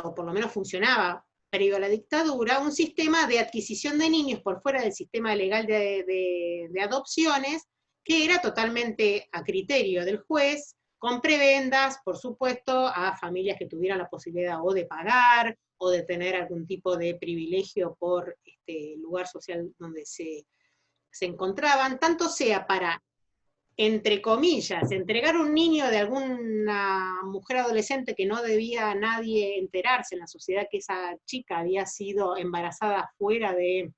o por lo menos funcionaba previo a la dictadura, un sistema de adquisición de niños por fuera del sistema legal de adopciones, que era totalmente a criterio del juez, con prebendas, por supuesto, a familias que tuvieran la posibilidad o de pagar, o de tener algún tipo de privilegio por lugar social donde se encontraban, tanto sea para, entre comillas, entregar un niño de alguna mujer adolescente que no debía a nadie enterarse en la sociedad que esa chica había sido embarazada fuera de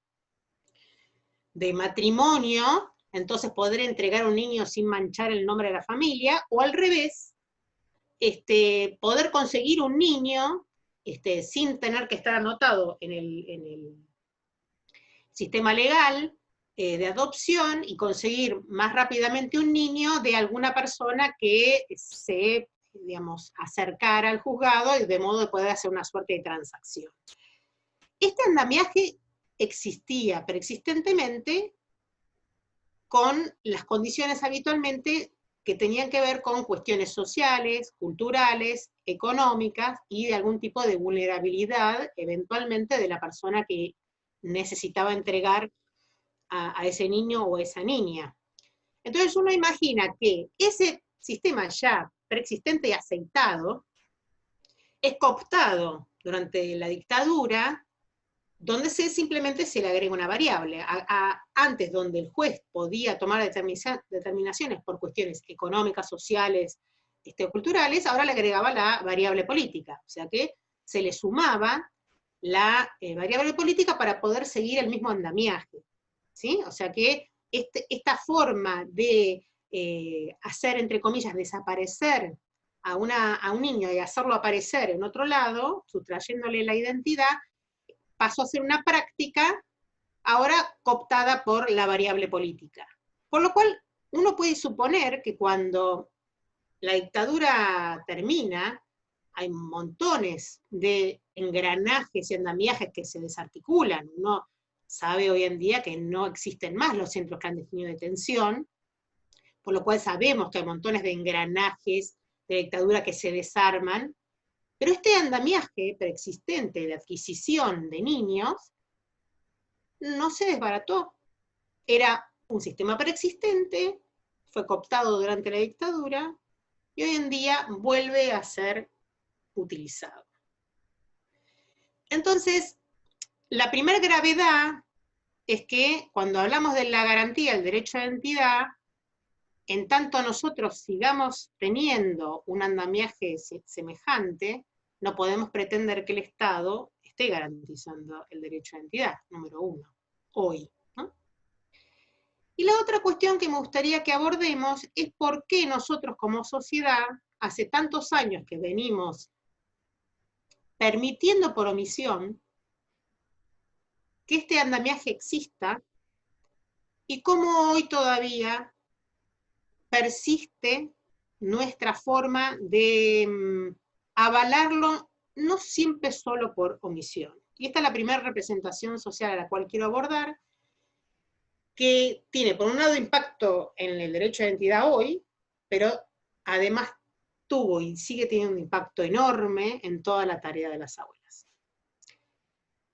matrimonio, entonces poder entregar un niño sin manchar el nombre de la familia, o al revés, poder conseguir un niño sin tener que estar anotado en el sistema legal, de adopción, y conseguir más rápidamente un niño de alguna persona que se, digamos, acercara al juzgado, y de modo de poder hacer una suerte de transacción. Este andamiaje existía preexistentemente con las condiciones habitualmente que tenían que ver con cuestiones sociales, culturales, económicas, y de algún tipo de vulnerabilidad, eventualmente, de la persona que necesitaba entregar a ese niño o esa niña. Entonces uno imagina que ese sistema ya preexistente y aceitado es cooptado durante la dictadura, donde simplemente se le agrega una variable. Antes, donde el juez podía tomar determinaciones por cuestiones económicas, sociales, o culturales, ahora le agregaba la variable política, o sea que se le sumaba la variable política para poder seguir el mismo andamiaje. ¿Sí? O sea que esta forma de hacer, entre comillas, desaparecer a un niño y hacerlo aparecer en otro lado, sustrayéndole la identidad, pasó a ser una práctica ahora cooptada por la variable política. Por lo cual, uno puede suponer que cuando la dictadura termina, hay montones de engranajes y andamiajes que se desarticulan. Uno sabe hoy en día que no existen más los centros clandestinos de detención, por lo cual sabemos que hay montones de engranajes de dictadura que se desarman, pero este andamiaje preexistente de adquisición de niños no se desbarató. Era un sistema preexistente, fue cooptado durante la dictadura, y hoy en día vuelve a ser utilizado. Entonces, la primera gravedad es que cuando hablamos de la garantía del derecho de identidad, en tanto nosotros sigamos teniendo un andamiaje semejante, no podemos pretender que el Estado esté garantizando el derecho de identidad, número uno, hoy, ¿no? Y la otra cuestión que me gustaría que abordemos es por qué nosotros como sociedad, hace tantos años que venimos permitiendo por omisión que este andamiaje exista, y cómo hoy todavía persiste nuestra forma de avalarlo, no siempre solo por omisión. Y esta es la primera representación social a la cual quiero abordar, que tiene por un lado impacto en el derecho de identidad hoy, pero además tuvo y sigue teniendo un impacto enorme en toda la tarea de las abuelas.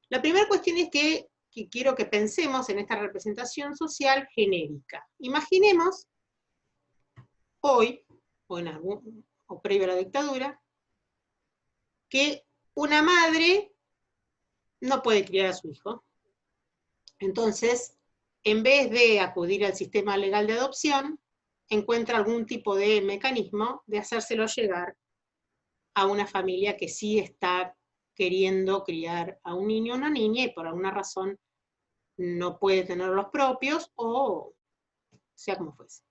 La primera cuestión es que quiero que pensemos en esta representación social genérica. Imaginemos hoy, o previo a la dictadura, que una madre no puede criar a su hijo. Entonces, en vez de acudir al sistema legal de adopción, encuentra algún tipo de mecanismo de hacérselo llegar a una familia que sí está queriendo criar a un niño o una niña y por alguna razón no puede tener los propios, o sea como fuese,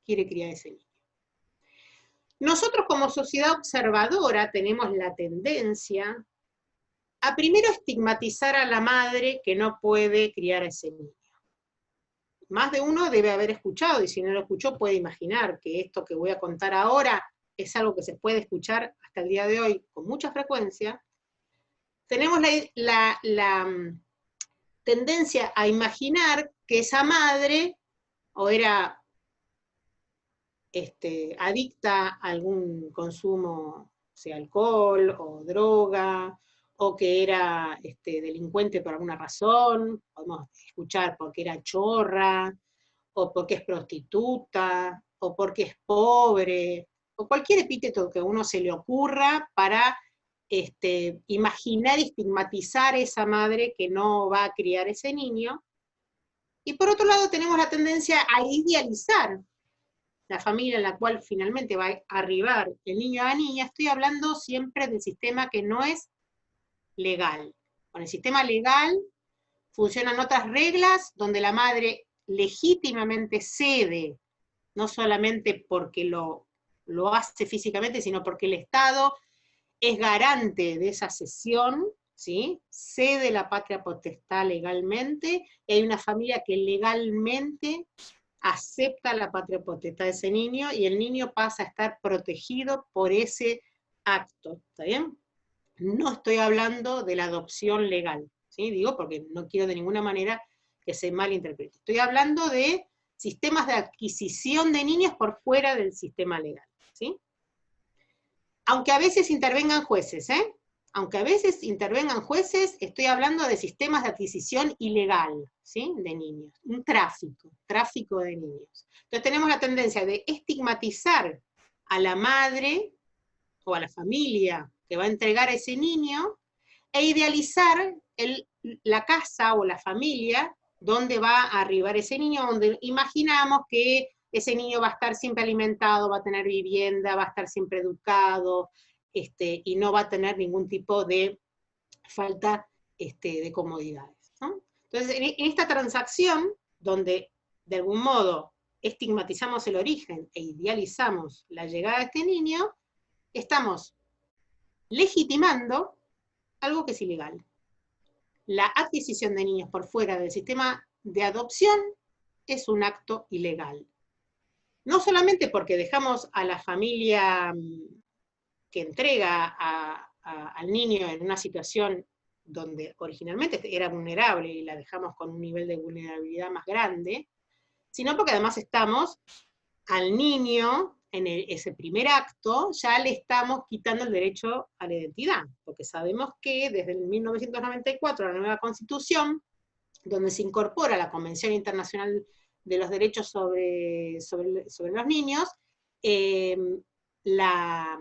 quiere criar a ese niño. Nosotros como sociedad observadora tenemos la tendencia a primero estigmatizar a la madre que no puede criar a ese niño. Más de uno debe haber escuchado, y si no lo escuchó puede imaginar que esto que voy a contar ahora es algo que se puede escuchar hasta el día de hoy con mucha frecuencia. Tenemos la tendencia a imaginar que esa madre o era adicta a algún consumo, sea alcohol o droga, o que era delincuente por alguna razón, podemos escuchar porque era chorra, o porque es prostituta, o porque es pobre, o cualquier epíteto que a uno se le ocurra para imaginar y estigmatizar a esa madre que no va a criar ese niño. Y por otro lado tenemos la tendencia a idealizar la familia en la cual finalmente va a arribar el niño a la niña. Estoy hablando siempre del sistema que no es legal. Con el sistema legal funcionan otras reglas donde la madre legítimamente cede, no solamente porque lo hace físicamente, sino porque el Estado es garante de esa cesión, ¿sí? Cede la patria potestad legalmente, y hay una familia que legalmente acepta la patria potestad de ese niño, y el niño pasa a estar protegido por ese acto, ¿está bien? No estoy hablando de la adopción legal, ¿sí? Digo porque no quiero de ninguna manera que se malinterprete. Estoy hablando de sistemas de adquisición de niños por fuera del sistema legal, ¿sí? Aunque a veces intervengan jueces, aunque a veces intervengan jueces, estoy hablando de sistemas de adquisición ilegal, ¿sí? De niños, un tráfico de niños. Entonces tenemos la tendencia de estigmatizar a la madre o a la familia que va a entregar a ese niño, e idealizar la casa o la familia donde va a arribar ese niño, donde imaginamos que ese niño va a estar siempre alimentado, va a tener vivienda, va a estar siempre educado, y no va a tener ningún tipo de falta de comodidades, ¿no? Entonces, en esta transacción, donde de algún modo estigmatizamos el origen e idealizamos la llegada de este niño, estamos legitimando algo que es ilegal. La adquisición de niños por fuera del sistema de adopción es un acto ilegal. No solamente porque dejamos a la familia que entrega al niño en una situación donde originalmente era vulnerable y la dejamos con un nivel de vulnerabilidad más grande, sino porque además estamos al niño, en ese primer acto, ya le estamos quitando el derecho a la identidad, porque sabemos que desde el 1994, la nueva Constitución, donde se incorpora la Convención Internacional de los Derechos sobre los Niños, la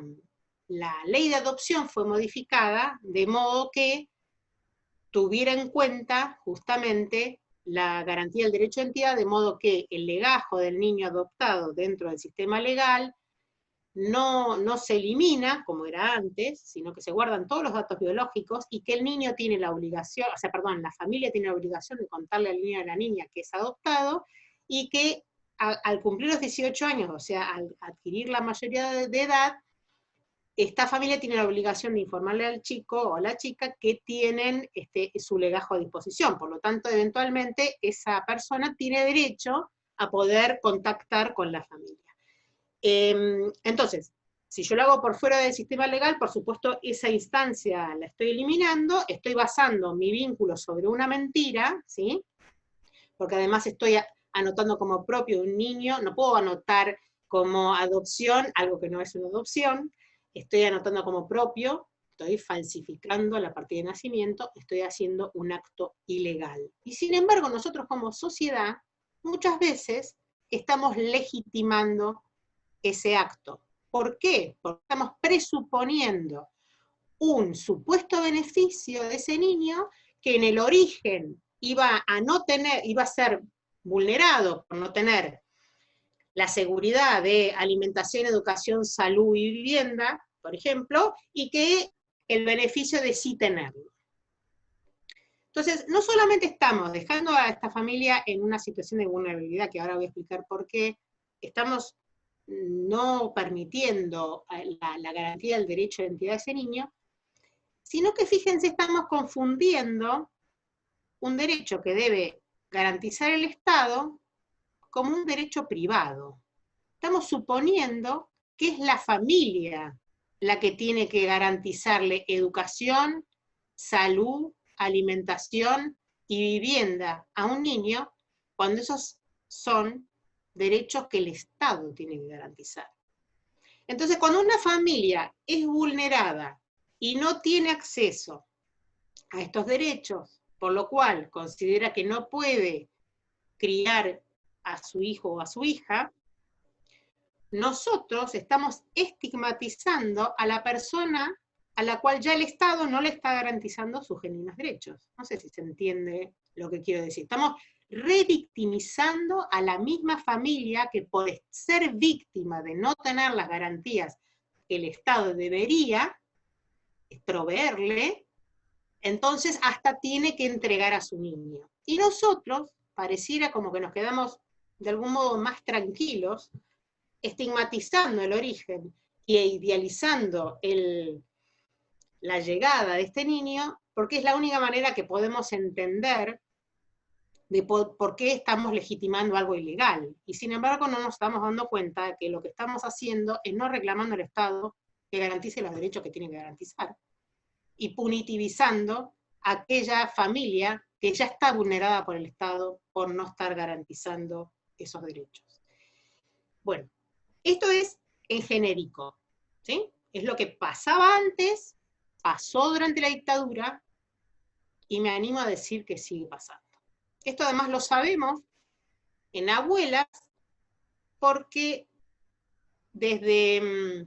ley de adopción fue modificada de modo que tuviera en cuenta justamente la garantía del derecho de identidad, de modo que el legajo del niño adoptado dentro del sistema legal no se elimina, como era antes, sino que se guardan todos los datos biológicos, y que el niño tiene la obligación, o sea, perdón, la familia tiene la obligación de contarle al niño y a la niña que es adoptado, y que al cumplir los 18 años, o sea, al adquirir la mayoría de edad, esta familia tiene la obligación de informarle al chico o a la chica que tienen su legajo a disposición. Por lo tanto, eventualmente, esa persona tiene derecho a poder contactar con la familia. Entonces, si yo lo hago por fuera del sistema legal, por supuesto, esa instancia la estoy eliminando, estoy basando mi vínculo sobre una mentira, ¿sí? Porque además estoy anotando como propio un niño, no puedo anotar como adopción algo que no es una adopción, estoy anotando como propio, estoy falsificando la partida de nacimiento, estoy haciendo un acto ilegal. Y sin embargo, nosotros como sociedad, muchas veces estamos legitimando ese acto. ¿Por qué? Porque estamos presuponiendo un supuesto beneficio de ese niño que en el origen iba a ser vulnerado por no tener la seguridad de alimentación, educación, salud y vivienda, por ejemplo, y que el beneficio de sí tenerlo. Entonces, no solamente estamos dejando a esta familia en una situación de vulnerabilidad, que ahora voy a explicar por qué, estamos no permitiendo la garantía del derecho de identidad de ese niño, sino que fíjense, estamos confundiendo un derecho que debe garantizar el Estado como un derecho privado. Estamos suponiendo que es la familia la que tiene que garantizarle educación, salud, alimentación y vivienda a un niño, cuando esos son derechos que el Estado tiene que garantizar. Entonces, cuando una familia es vulnerada y no tiene acceso a estos derechos, por lo cual considera que no puede criar a su hijo o a su hija, nosotros estamos estigmatizando a la persona a la cual ya el Estado no le está garantizando sus genuinos derechos. No sé si se entiende lo que quiero decir. Estamos revictimizando a la misma familia que por ser víctima de no tener las garantías que el Estado debería proveerle, entonces hasta tiene que entregar a su niño. Y nosotros, pareciera como que nos quedamos de algún modo más tranquilos, estigmatizando el origen e idealizando la llegada de este niño, porque es la única manera que podemos entender de por qué estamos legitimando algo ilegal. Y sin embargo no nos estamos dando cuenta de que lo que estamos haciendo es no reclamando al Estado que garantice los derechos que tiene que garantizar, y punitivizando a aquella familia que ya está vulnerada por el Estado por no estar garantizando esos derechos. Bueno, esto es en genérico, ¿sí? Es lo que pasaba antes, pasó durante la dictadura, y me animo a decir que sigue pasando. Esto además lo sabemos en Abuelas, porque desde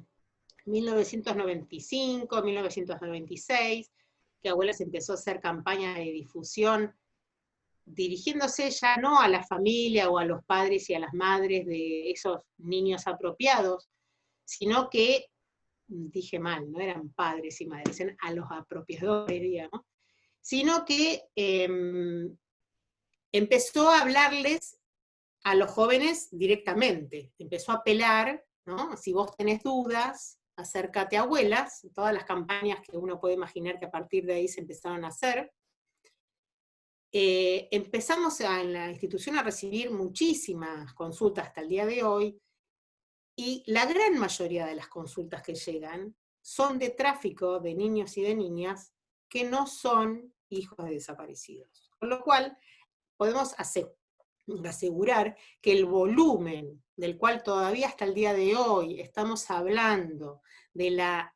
1995, 1996, que Abuelas empezó a hacer campañas de difusión, dirigiéndose ya no a la familia o a los padres y a las madres de esos niños apropiados, sino que, dije mal, no eran padres y madres, eran a los apropiadores, digamos, sino que empezó a hablarles a los jóvenes directamente, empezó a apelar, ¿no? Si vos tenés dudas, acércate a Abuelas, todas las campañas que uno puede imaginar que a partir de ahí se empezaron a hacer. Empezamos en la institución a recibir muchísimas consultas hasta el día de hoy, y la gran mayoría de las consultas que llegan son de tráfico de niños y de niñas que no son hijos de desaparecidos. Con lo cual, podemos asegurar que el volumen del cual todavía hasta el día de hoy estamos hablando de la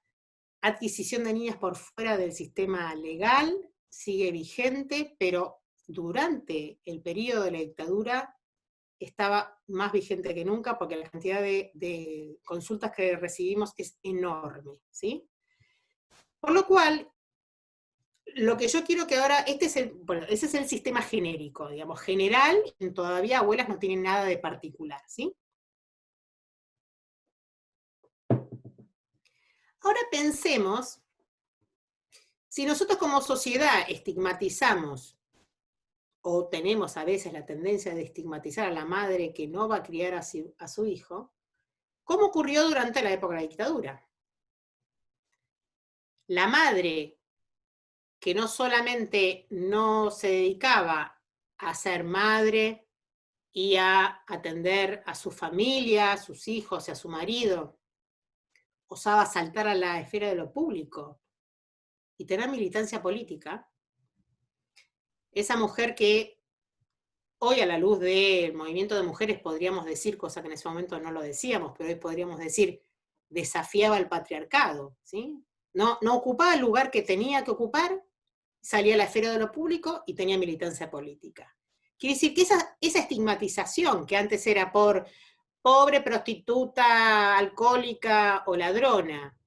adquisición de niñas por fuera del sistema legal sigue vigente, pero durante el periodo de la dictadura estaba más vigente que nunca, porque la cantidad de consultas que recibimos es enorme, ¿sí? Por lo cual, lo que yo quiero que ahora, bueno, ese es el sistema genérico, digamos, general, todavía abuelas no tienen nada de particular, ¿sí? Ahora pensemos, si nosotros como sociedad estigmatizamos, o tenemos a veces la tendencia de estigmatizar a la madre que no va a criar a su hijo, ¿cómo ocurrió durante la época de la dictadura? La madre que no solamente no se dedicaba a ser madre y a atender a su familia, a sus hijos y a su marido, osaba saltar a la esfera de lo público y tener militancia política. Esa mujer que hoy, a la luz del movimiento de mujeres, podríamos decir, cosa que en ese momento no lo decíamos, pero hoy podríamos decir, desafiaba el patriarcado, ¿sí? No ocupaba el lugar que tenía que ocupar, salía a la esfera de lo público y tenía militancia política. Quiere decir que esa estigmatización, que antes era por pobre, prostituta, alcohólica o ladrona,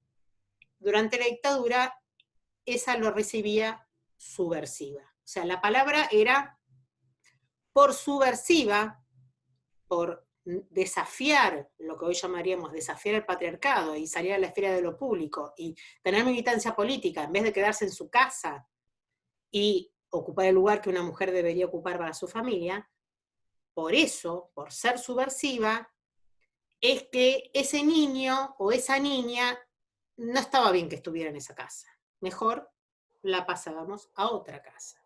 durante la dictadura, esa lo recibía subversiva. O sea, la palabra era por subversiva, por desafiar lo que hoy llamaríamos desafiar el patriarcado y salir a la esfera de lo público y tener militancia política en vez de quedarse en su casa y ocupar el lugar que una mujer debería ocupar para su familia. Por eso, por ser subversiva, es que ese niño o esa niña no estaba bien que estuviera en esa casa. Mejor la pasábamos a otra casa,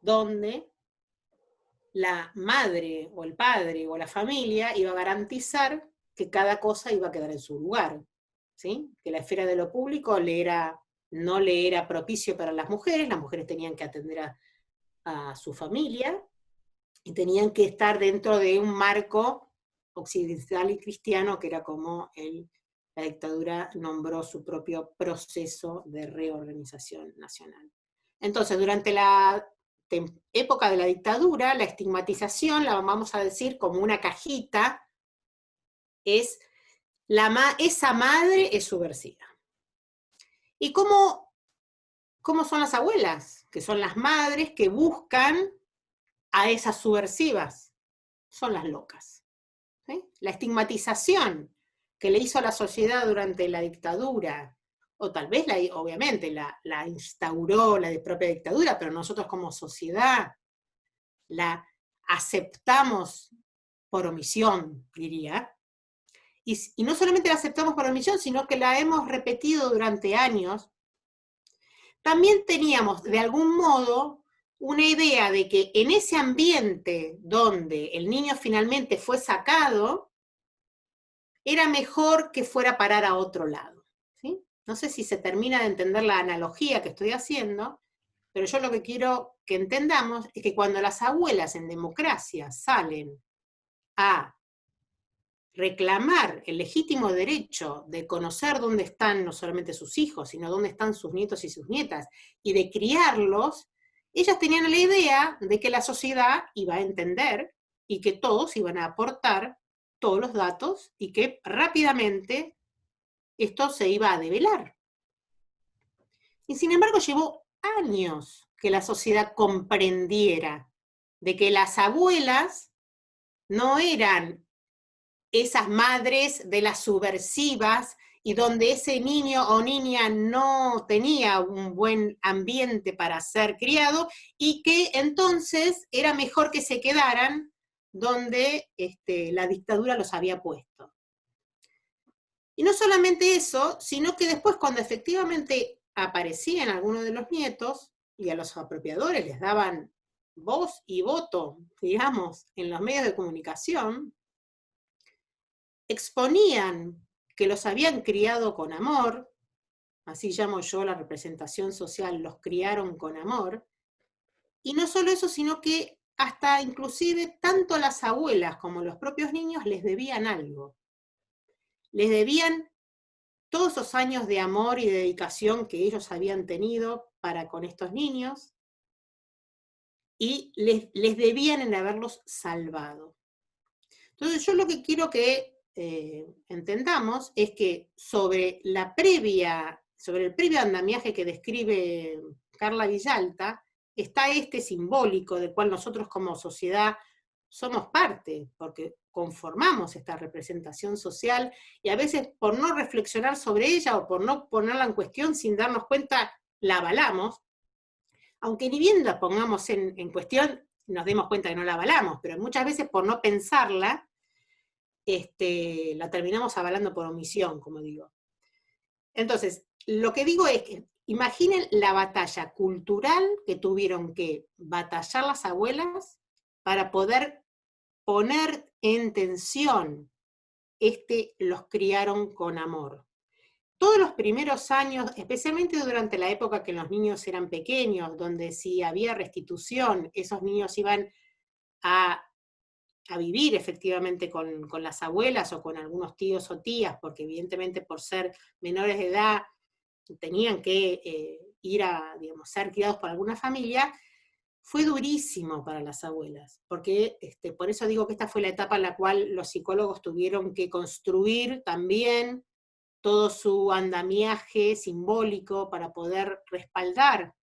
donde la madre o el padre o la familia iba a garantizar que cada cosa iba a quedar en su lugar, ¿sí? Que la esfera de lo público no le era propicio para las mujeres tenían que atender a su familia y tenían que estar dentro de un marco occidental y cristiano, que era como la dictadura nombró su propio proceso de reorganización nacional. Entonces, durante la época de la dictadura, la estigmatización, la vamos a decir como una cajita, es esa madre es subversiva. ¿Y cómo son las abuelas? Que son las madres que buscan a esas subversivas. Son las locas. ¿Sí? La estigmatización que le hizo a la sociedad durante la dictadura, o tal vez obviamente la instauró la propia dictadura, pero nosotros como sociedad la aceptamos por omisión, diría, y no solamente la aceptamos por omisión, sino que la hemos repetido durante años. También teníamos, de algún modo, una idea de que en ese ambiente donde el niño finalmente fue sacado, era mejor que fuera a parar a otro lado, ¿sí? No sé si se termina de entender la analogía que estoy haciendo, pero yo lo que quiero que entendamos es que cuando las abuelas en democracia salen a reclamar el legítimo derecho de conocer dónde están no solamente sus hijos, sino dónde están sus nietos y sus nietas, y de criarlos, ellas tenían la idea de que la sociedad iba a entender y que todos iban a aportar todos los datos y que rápidamente esto se iba a develar. Y sin embargo llevó años que la sociedad comprendiera de que las abuelas no eran esas madres de las subversivas y donde ese niño o niña no tenía un buen ambiente para ser criado y que entonces era mejor que se quedaran donde la dictadura los había puesto. Y no solamente eso, sino que después cuando efectivamente aparecían algunos de los nietos y a los apropiadores les daban voz y voto, digamos, en los medios de comunicación, exponían que los habían criado con amor, así llamo yo la representación social, los criaron con amor, y no solo eso, sino que hasta inclusive tanto las abuelas como los propios niños les debían algo. Les debían todos esos años de amor y dedicación que ellos habían tenido para con estos niños, y les debían en haberlos salvado. Entonces yo lo que quiero que entendamos es que sobre el previo andamiaje que describe Carla Villalta, está este simbólico del cual nosotros como sociedad somos parte, porque conformamos esta representación social, y a veces por no reflexionar sobre ella o por no ponerla en cuestión sin darnos cuenta, la avalamos, aunque ni bien la pongamos en cuestión, nos demos cuenta que no la avalamos, pero muchas veces por no pensarla, la terminamos avalando por omisión, como digo. Entonces, lo que digo es que imaginen la batalla cultural que tuvieron que batallar las abuelas para poder poner en tensión los criaron con amor. Todos los primeros años, especialmente durante la época que los niños eran pequeños, donde si había restitución, esos niños iban a vivir efectivamente con las abuelas o con algunos tíos o tías, porque evidentemente por ser menores de edad tenían que ir a, digamos, ser criados por alguna familia, fue durísimo para las abuelas, porque por eso digo que esta fue la etapa en la cual los psicólogos tuvieron que construir también todo su andamiaje simbólico para poder respaldar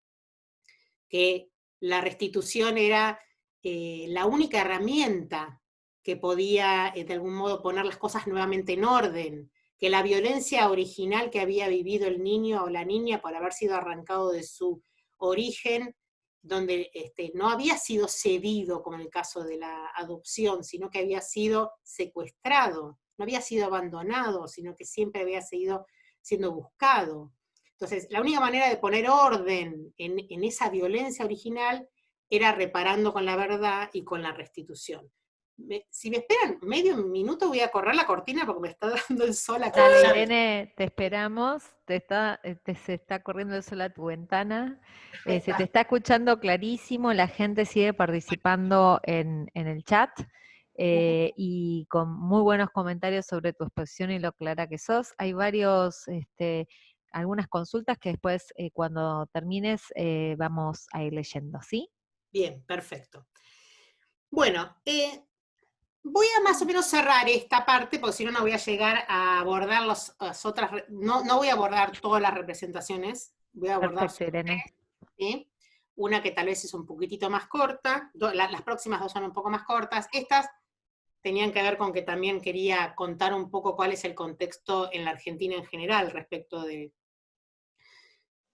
que la restitución era la única herramienta que podía de algún modo poner las cosas nuevamente en orden, que la violencia original que había vivido el niño o la niña por haber sido arrancado de su origen, donde no había sido cedido, como en el caso de la adopción, sino que había sido secuestrado, no había sido abandonado, sino que siempre había seguido siendo buscado. Entonces, la única manera de poner orden en esa violencia original era reparando con la verdad y con la restitución. Si me esperan medio minuto voy a correr la cortina porque me está dando el sol acá. Dale, Irene, te esperamos, se está corriendo el sol a tu ventana, se te está escuchando clarísimo, la gente sigue participando en el chat, y con muy buenos comentarios sobre tu exposición y lo clara que sos. Hay algunas consultas que después, cuando termines, vamos a ir leyendo, ¿sí? Bien, perfecto. Bueno, voy a más o menos cerrar esta parte, porque si no, no voy a llegar a abordar las otras, no voy a abordar todas las representaciones, voy a abordar Perfecto, Irene. ¿sí? Una que tal vez es un poquitito más corta, las próximas dos son un poco más cortas, estas tenían que ver con que también quería contar un poco cuál es el contexto en la Argentina en general respecto de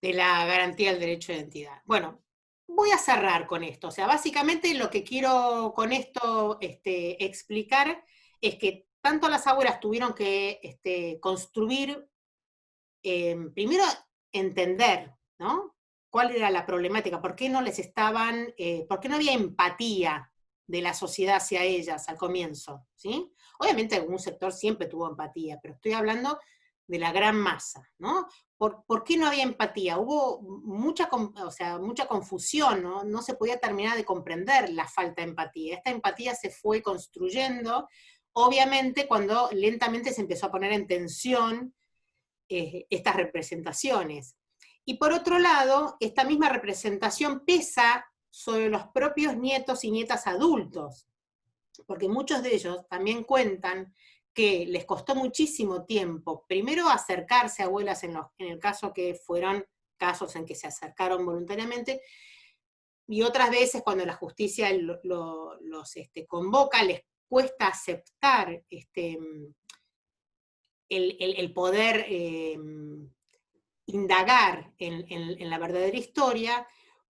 la garantía del derecho de identidad. Bueno, voy a cerrar con esto. O sea, básicamente lo que quiero con esto explicar es que tanto las abuelas tuvieron que construir, primero entender, ¿no? ¿Cuál era la problemática? ¿Por qué no les por qué no había empatía de la sociedad hacia ellas al comienzo? ¿Sí? Obviamente algún sector siempre tuvo empatía, pero estoy hablando de la gran masa, ¿no? ¿Por qué no había empatía? Hubo mucha confusión, ¿no? No se podía terminar de comprender la falta de empatía. Esta empatía se fue construyendo, obviamente, cuando lentamente se empezó a poner en tensión estas representaciones. Y por otro lado, esta misma representación pesa sobre los propios nietos y nietas adultos, porque muchos de ellos también cuentan que les costó muchísimo tiempo, primero acercarse a abuelas en el caso que fueron casos en que se acercaron voluntariamente, y otras veces cuando la justicia los convoca, les cuesta aceptar el poder indagar en la verdadera historia,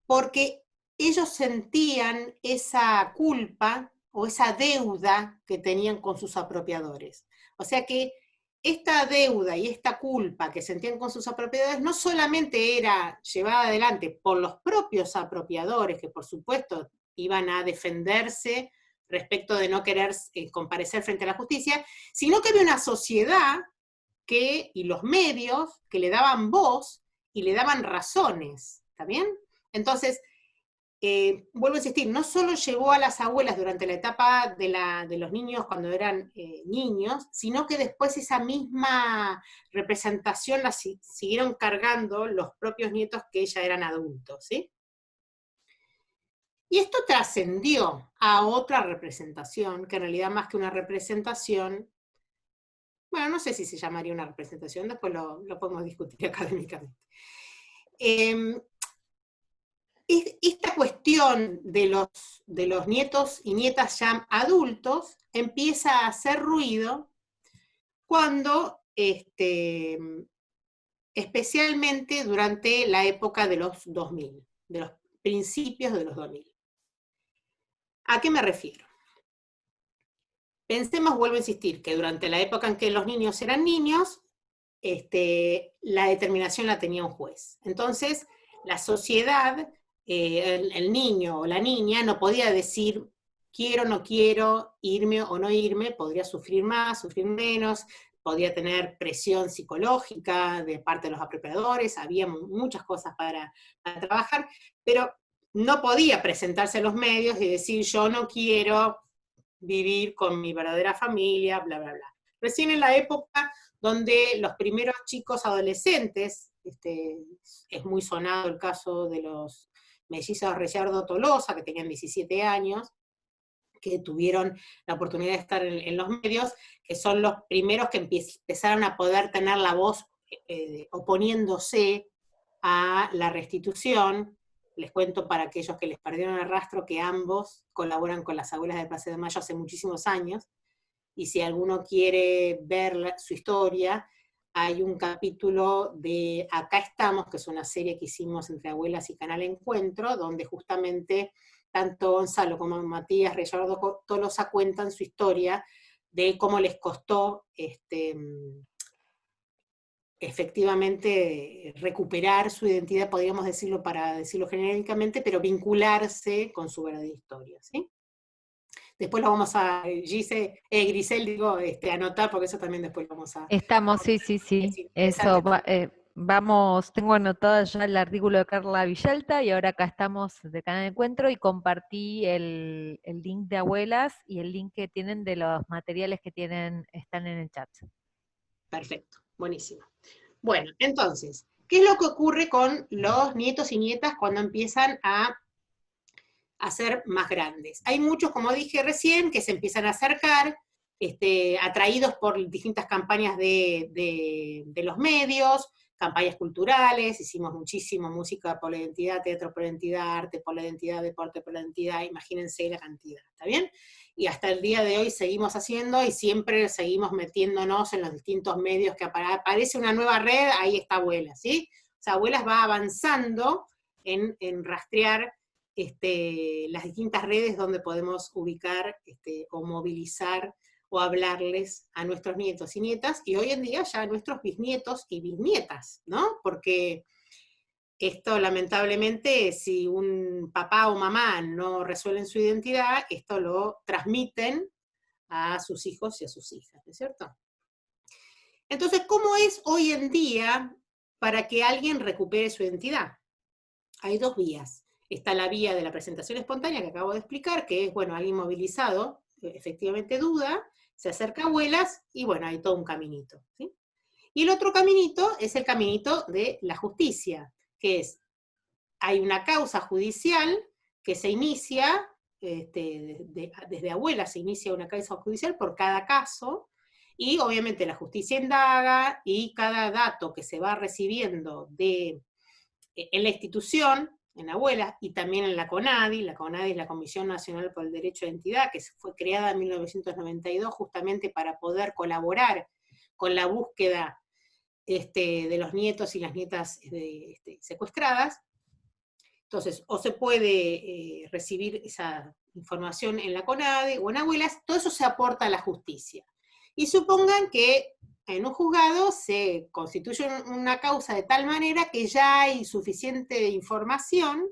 porque ellos sentían esa culpa o esa deuda que tenían con sus apropiadores. O sea que esta deuda y esta culpa que sentían con sus apropiadores no solamente era llevada adelante por los propios apropiadores, que por supuesto iban a defenderse respecto de no querer comparecer frente a la justicia, sino que había una sociedad y los medios que le daban voz y le daban razones, ¿está bien? Entonces, vuelvo a insistir, no solo llegó a las abuelas durante la etapa de los niños cuando eran niños, sino que después esa misma representación la siguieron cargando los propios nietos que ya eran adultos, ¿sí? Y esto trascendió a otra representación, que en realidad más que una representación, bueno, no sé si se llamaría una representación, después lo podemos discutir académicamente. esta cuestión de los nietos y nietas ya adultos empieza a hacer ruido cuando, especialmente durante la época de los 2000, de los principios de los 2000. ¿A qué me refiero? Pensemos, vuelvo a insistir, que durante la época en que los niños eran niños, la determinación la tenía un juez. Entonces, la sociedad, el niño o la niña no podía decir quiero, no quiero, irme o no irme, podría sufrir más, sufrir menos, podía tener presión psicológica de parte de los apropiadores, había muchas cosas para trabajar, pero no podía presentarse a los medios y decir yo no quiero vivir con mi verdadera familia, bla, bla, bla. Recién en la época donde los primeros chicos adolescentes, es muy sonado el caso de los mellizos Reyardo Tolosa, que tenían 17 años, que tuvieron la oportunidad de estar en los medios, que son los primeros que empezaron a poder tener la voz oponiéndose a la restitución. Les cuento para aquellos que les perdieron el rastro que ambos colaboran con las abuelas de Plaza de Mayo hace muchísimos años, y si alguno quiere ver su historia, hay un capítulo de Acá Estamos, que es una serie que hicimos entre abuelas y Canal Encuentro, donde justamente tanto Gonzalo como Matías Reyardo Tolosa cuentan su historia de cómo les costó efectivamente recuperar su identidad, podríamos decirlo para decirlo genéricamente, pero vincularse con su verdadera historia, ¿sí? Después lo vamos a, Grisel, digo, anotar, porque eso también después lo vamos a... Estamos, sí. Eso, vamos, tengo anotado ya el artículo de Carla Villalta, y ahora acá estamos de Canal de Encuentro, y compartí el link de abuelas y el link que tienen de los materiales que están en el chat. Perfecto, buenísimo. Bueno, entonces, ¿qué es lo que ocurre con los nietos y nietas cuando empiezan a ser más grandes? Hay muchos, como dije recién, que se empiezan a acercar, atraídos por distintas campañas de los medios, campañas culturales, hicimos muchísimo música por la identidad, teatro por la identidad, arte por la identidad, deporte por la identidad, imagínense la cantidad, ¿está bien? Y hasta el día de hoy seguimos haciendo, y siempre seguimos metiéndonos en los distintos medios que aparece una nueva red, ahí está Abuelas, ¿sí? O sea, Abuelas va avanzando en rastrear las distintas redes donde podemos ubicar o movilizar o hablarles a nuestros nietos y nietas, y hoy en día ya a nuestros bisnietos y bisnietas, ¿no? Porque esto lamentablemente, si un papá o mamá no resuelven su identidad, esto lo transmiten a sus hijos y a sus hijas, ¿no es cierto? Entonces, ¿cómo es hoy en día para que alguien recupere su identidad? Hay dos vías. Está la vía de la presentación espontánea que acabo de explicar, que es, bueno, alguien movilizado, efectivamente duda, se acerca a Abuelas, y bueno, hay todo un caminito, ¿sí? Y el otro caminito es el caminito de la justicia, que es, hay una causa judicial que se inicia, desde Abuelas se inicia una causa judicial por cada caso, y obviamente la justicia indaga, y cada dato que se va recibiendo en la institución, en Abuelas, y también en la CONADI es la Comisión Nacional por el Derecho de Identidad, que fue creada en 1992 justamente para poder colaborar con la búsqueda de los nietos y las nietas secuestradas. Entonces, o se puede recibir esa información en la CONADI o en Abuelas, todo eso se aporta a la justicia. Y supongan que en un juzgado se constituye una causa de tal manera que ya hay suficiente información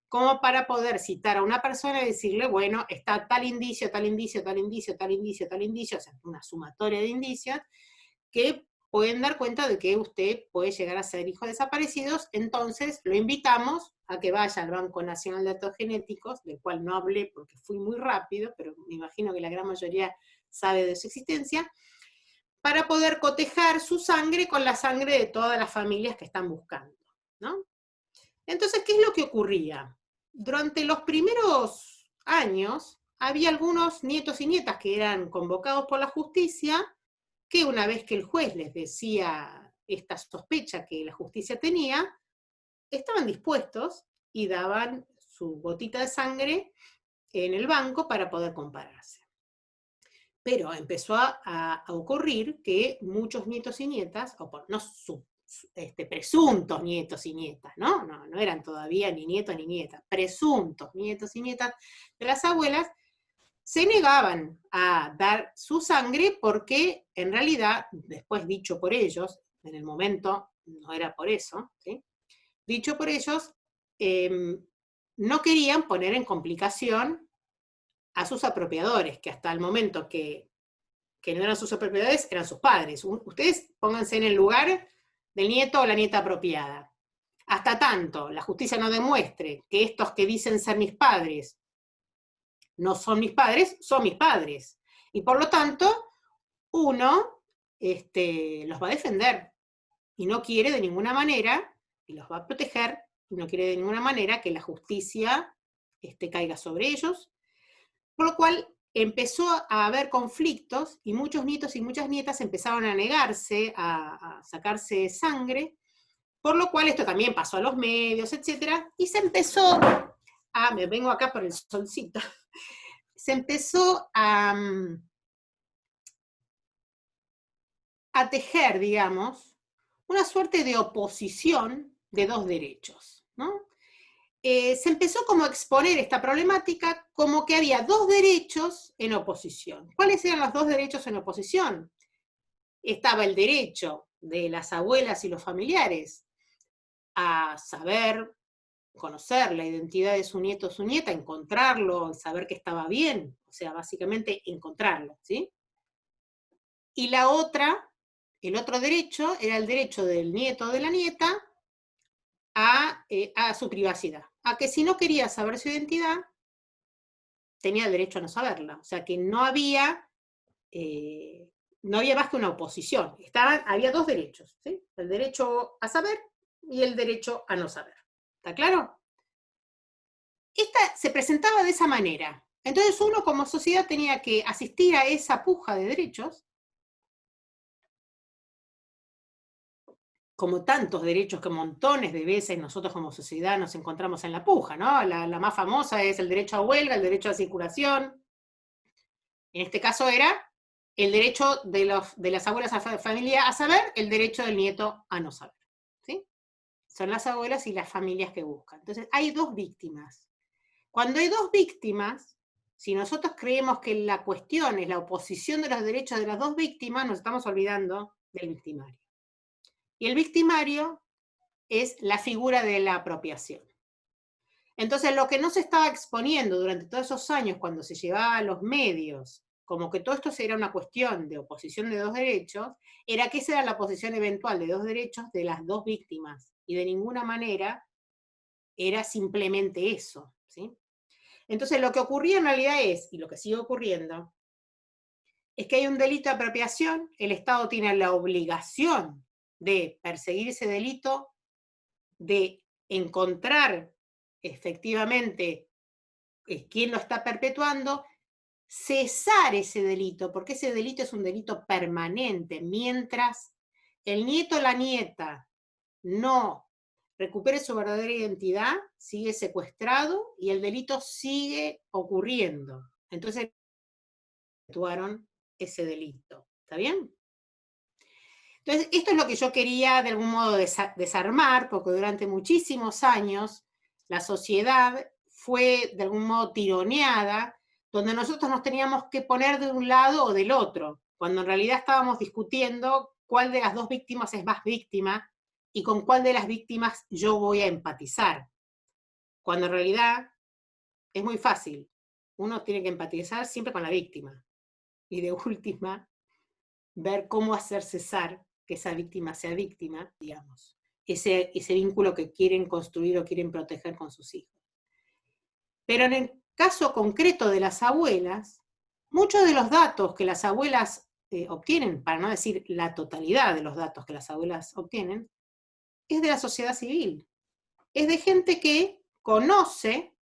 como para poder citar a una persona y decirle, bueno, está tal indicio, tal indicio, tal indicio, tal indicio, tal indicio, o sea, una sumatoria de indicios que pueden dar cuenta de que usted puede llegar a ser hijo de desaparecidos. Entonces lo invitamos a que vaya al Banco Nacional de Datos Genéticos, del cual no hablé porque fui muy rápido, pero me imagino que la gran mayoría sabe de su existencia, para poder cotejar su sangre con la sangre de todas las familias que están buscando, ¿no? Entonces, ¿qué es lo que ocurría? Durante los primeros años, había algunos nietos y nietas que eran convocados por la justicia, que una vez que el juez les decía esta sospecha que la justicia tenía, estaban dispuestos y daban su gotita de sangre en el banco para poder compararse. Pero empezó a ocurrir que muchos nietos y nietas, o no presuntos nietos y nietas, no eran todavía ni nietos ni nietas, presuntos nietos y nietas de las abuelas, se negaban a dar su sangre porque en realidad, después dicho por ellos, en el momento no era por eso, ¿sí? Dicho por ellos, no querían poner en complicación a sus apropiadores, que hasta el momento que no eran sus apropiadores, eran sus padres. Ustedes pónganse en el lugar del nieto o la nieta apropiada. Hasta tanto la justicia no demuestre que estos que dicen ser mis padres no son mis padres, son mis padres. Y por lo tanto, uno los va a defender y no quiere de ninguna manera, y los va a proteger, y no quiere de ninguna manera que la justicia caiga sobre ellos, por lo cual empezó a haber conflictos y muchos nietos y muchas nietas empezaron a negarse a sacarse sangre, por lo cual esto también pasó a los medios, etc. Y se empezó me vengo acá por el solcito, se empezó a tejer, digamos, una suerte de oposición de dos derechos, ¿no? Se empezó como a exponer esta problemática como que había dos derechos en oposición. ¿Cuáles eran los dos derechos en oposición? Estaba el derecho de las abuelas y los familiares a saber, conocer la identidad de su nieto o su nieta, encontrarlo, saber que estaba bien, o sea, básicamente encontrarlo, ¿sí? Y el otro derecho, era el derecho del nieto o de la nieta a su privacidad, a que si no quería saber su identidad, tenía el derecho a no saberla, o sea que no había más que una oposición, había dos derechos, ¿sí? El derecho a saber y el derecho a no saber, ¿está claro? Esta se presentaba de esa manera, entonces uno como sociedad tenía que asistir a esa puja de derechos, como tantos derechos que montones de veces nosotros como sociedad nos encontramos en la puja, ¿no? La más famosa es el derecho a huelga, el derecho a circulación. En este caso era el derecho de las abuelas a familia a saber, el derecho del nieto a no saber, ¿sí? Son las abuelas y las familias que buscan. Entonces, hay dos víctimas. Cuando hay dos víctimas, si nosotros creemos que la cuestión es la oposición de los derechos de las dos víctimas, nos estamos olvidando del victimario. Y el victimario es la figura de la apropiación. Entonces, lo que no se estaba exponiendo durante todos esos años, cuando se llevaba a los medios, como que todo esto era una cuestión de oposición de dos derechos, era que esa era la oposición eventual de dos derechos de las dos víctimas, y de ninguna manera era simplemente eso, ¿sí? Entonces, lo que ocurría en realidad y lo que sigue ocurriendo, es que hay un delito de apropiación, el Estado tiene la obligación de perseguir ese delito, de encontrar efectivamente quién lo está perpetuando, cesar ese delito, porque ese delito es un delito permanente, mientras el nieto o la nieta no recupere su verdadera identidad, sigue secuestrado y el delito sigue ocurriendo. Entonces, actuaron ese delito. ¿Está bien? Entonces, esto es lo que yo quería de algún modo desarmar, porque durante muchísimos años la sociedad fue de algún modo tironeada, donde nosotros nos teníamos que poner de un lado o del otro, cuando en realidad estábamos discutiendo cuál de las dos víctimas es más víctima y con cuál de las víctimas yo voy a empatizar. Cuando en realidad es muy fácil, uno tiene que empatizar siempre con la víctima, y de última, ver cómo hacer cesar que esa víctima sea víctima, digamos, ese vínculo que quieren construir o quieren proteger con sus hijos. Pero en el caso concreto de las abuelas, muchos de los datos que las abuelas obtienen, para no decir la totalidad de los datos que las abuelas obtienen, es de la sociedad civil. Es de gente que conoce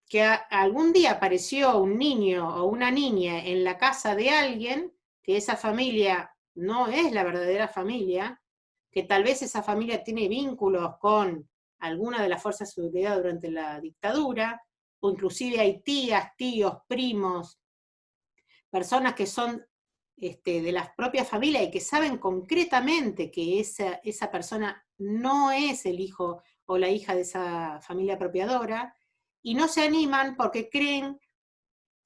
que algún día apareció un niño o una niña en la casa de alguien, que esa familia no es la verdadera familia, que tal vez esa familia tiene vínculos con alguna de las fuerzas de seguridad durante la dictadura, o inclusive hay tías, tíos, primos, personas que son de las propias familias y que saben concretamente que esa persona no es el hijo o la hija de esa familia apropiadora, y no se animan porque creen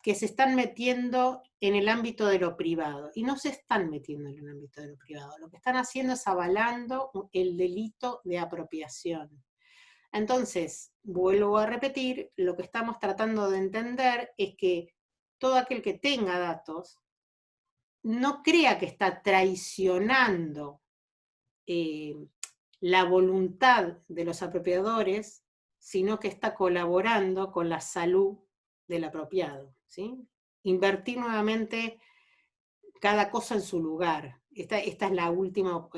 que se están metiendo en el ámbito de lo privado, y no se están metiendo en el ámbito de lo privado, lo que están haciendo es avalando el delito de apropiación. Entonces, vuelvo a repetir, lo que estamos tratando de entender es que todo aquel que tenga datos no crea que está traicionando la voluntad de los apropiadores, sino que está colaborando con la salud del apropiado, ¿sí? Invertir nuevamente cada cosa en su lugar. Esta es la última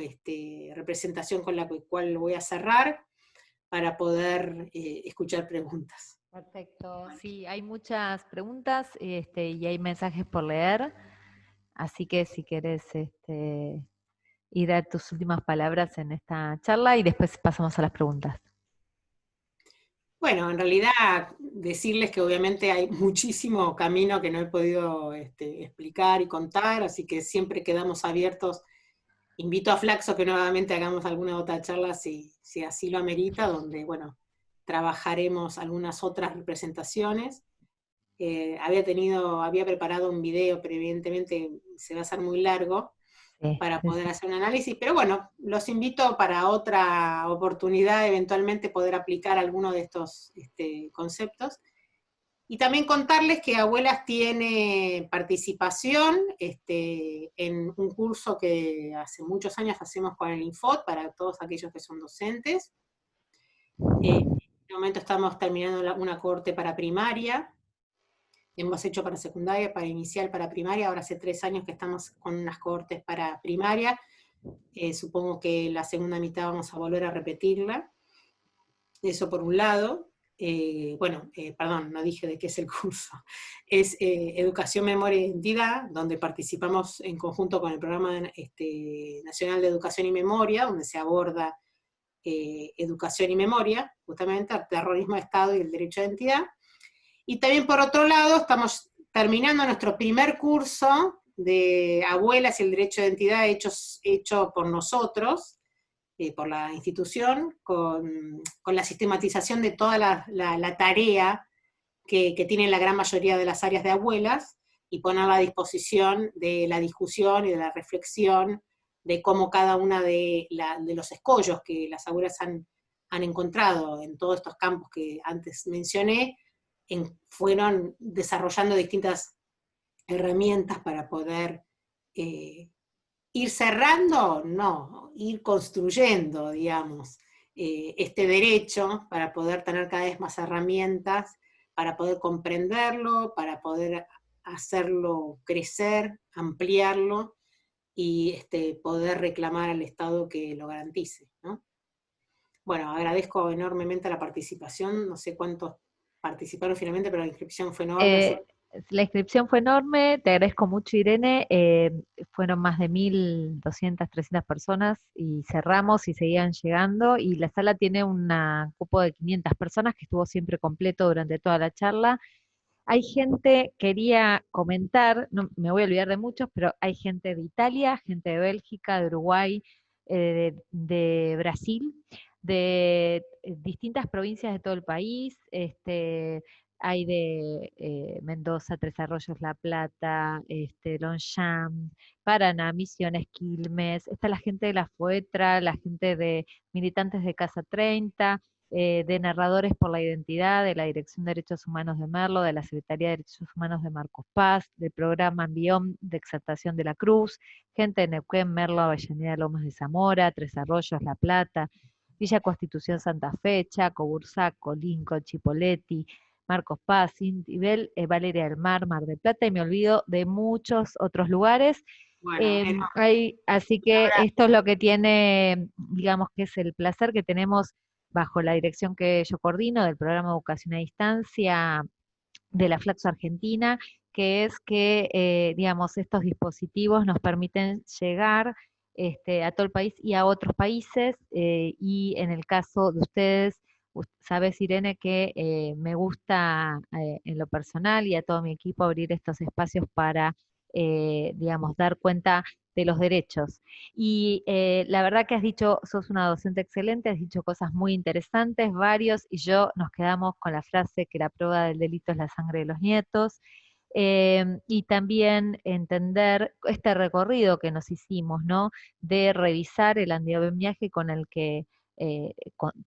representación con la cual voy a cerrar para poder escuchar preguntas. Perfecto, sí, hay muchas preguntas y hay mensajes por leer, así que si querés ir a tus últimas palabras en esta charla y después pasamos a las preguntas. Bueno, en realidad decirles que obviamente hay muchísimo camino que no he podido explicar y contar, así que siempre quedamos abiertos. Invito a Flaxo que nuevamente hagamos alguna otra charla si así lo amerita, donde, bueno, trabajaremos algunas otras representaciones. Había preparado un video, pero evidentemente se va a hacer muy largo para poder hacer un análisis, pero bueno, los invito para otra oportunidad, eventualmente poder aplicar alguno de estos conceptos. Y también contarles que Abuelas tiene participación en un curso que hace muchos años hacemos con el Infot, para todos aquellos que son docentes. En este momento estamos terminando una cohorte para primaria, hemos hecho para secundaria, para inicial, para primaria, ahora hace 3 años que estamos con unas cohortes para primaria, supongo que la segunda mitad vamos a volver a repetirla, eso por un lado. Perdón, no dije de qué es el curso, es Educación, Memoria e Identidad, donde participamos en conjunto con el Programa Nacional de Educación y Memoria, donde se aborda educación y memoria, justamente el terrorismo de Estado y el derecho de identidad. Y también por otro lado, estamos terminando nuestro primer curso de Abuelas y el derecho de identidad hecho por nosotros, por la institución, con la sistematización de toda la tarea que tienen la gran mayoría de las áreas de Abuelas, y ponerla a disposición de la discusión y de la reflexión de cómo cada una de los escollos que las abuelas han encontrado en todos estos campos que antes mencioné, fueron desarrollando distintas herramientas para poder ir cerrando, no, ir construyendo, digamos, este derecho, para poder tener cada vez más herramientas, para poder comprenderlo, para poder hacerlo crecer, ampliarlo, y poder reclamar al Estado que lo garantice, ¿no? Bueno, agradezco enormemente la participación, no sé cuántos participaron finalmente, pero la inscripción fue enorme. La inscripción fue enorme, te agradezco mucho, Irene. Fueron más de 1.200, 300 personas y cerramos y seguían llegando, y la sala tiene un cupo de 500 personas que estuvo siempre completo durante toda la charla. Hay gente, quería comentar, no me voy a olvidar de muchos, pero hay gente de Italia, gente de Bélgica, de Uruguay, de Brasil, de distintas provincias de todo el país. Hay de Mendoza, Tres Arroyos, La Plata, Longchamp, Paraná, Misiones, Quilmes. Está la gente de la FOETRA, la gente de militantes de Casa 30, de Narradores por la Identidad, de la Dirección de Derechos Humanos de Merlo, de la Secretaría de Derechos Humanos de Marcos Paz, del programa Envión de Exaltación de la Cruz, gente de Neuquén, Merlo, Avellaneda, Lomas de Zamora, Tres Arroyos, La Plata, Villa Constitución, Santa Fe, Chaco, Bursaco, Lincoln, Chipoleti, Marcos Paz, Intibel, Valeria del Mar, Mar del Plata, y me olvido de muchos otros lugares. Bueno, Así que esto es lo que tiene, digamos, que es el placer que tenemos bajo la dirección que yo coordino del programa de Educación a Distancia de la Flaxo Argentina, que es que, digamos, estos dispositivos nos permiten llegar a todo el país y a otros países, y en el caso de ustedes, sabes, Irene, que me gusta en lo personal y a todo mi equipo abrir estos espacios para, digamos, dar cuenta de los derechos. Y la verdad que has dicho, sos una docente excelente, has dicho cosas muy interesantes, varios, y yo nos quedamos con la frase que la prueba del delito es la sangre de los nietos. Y también entender este recorrido que nos hicimos, ¿no? De revisar el andamiaje con el que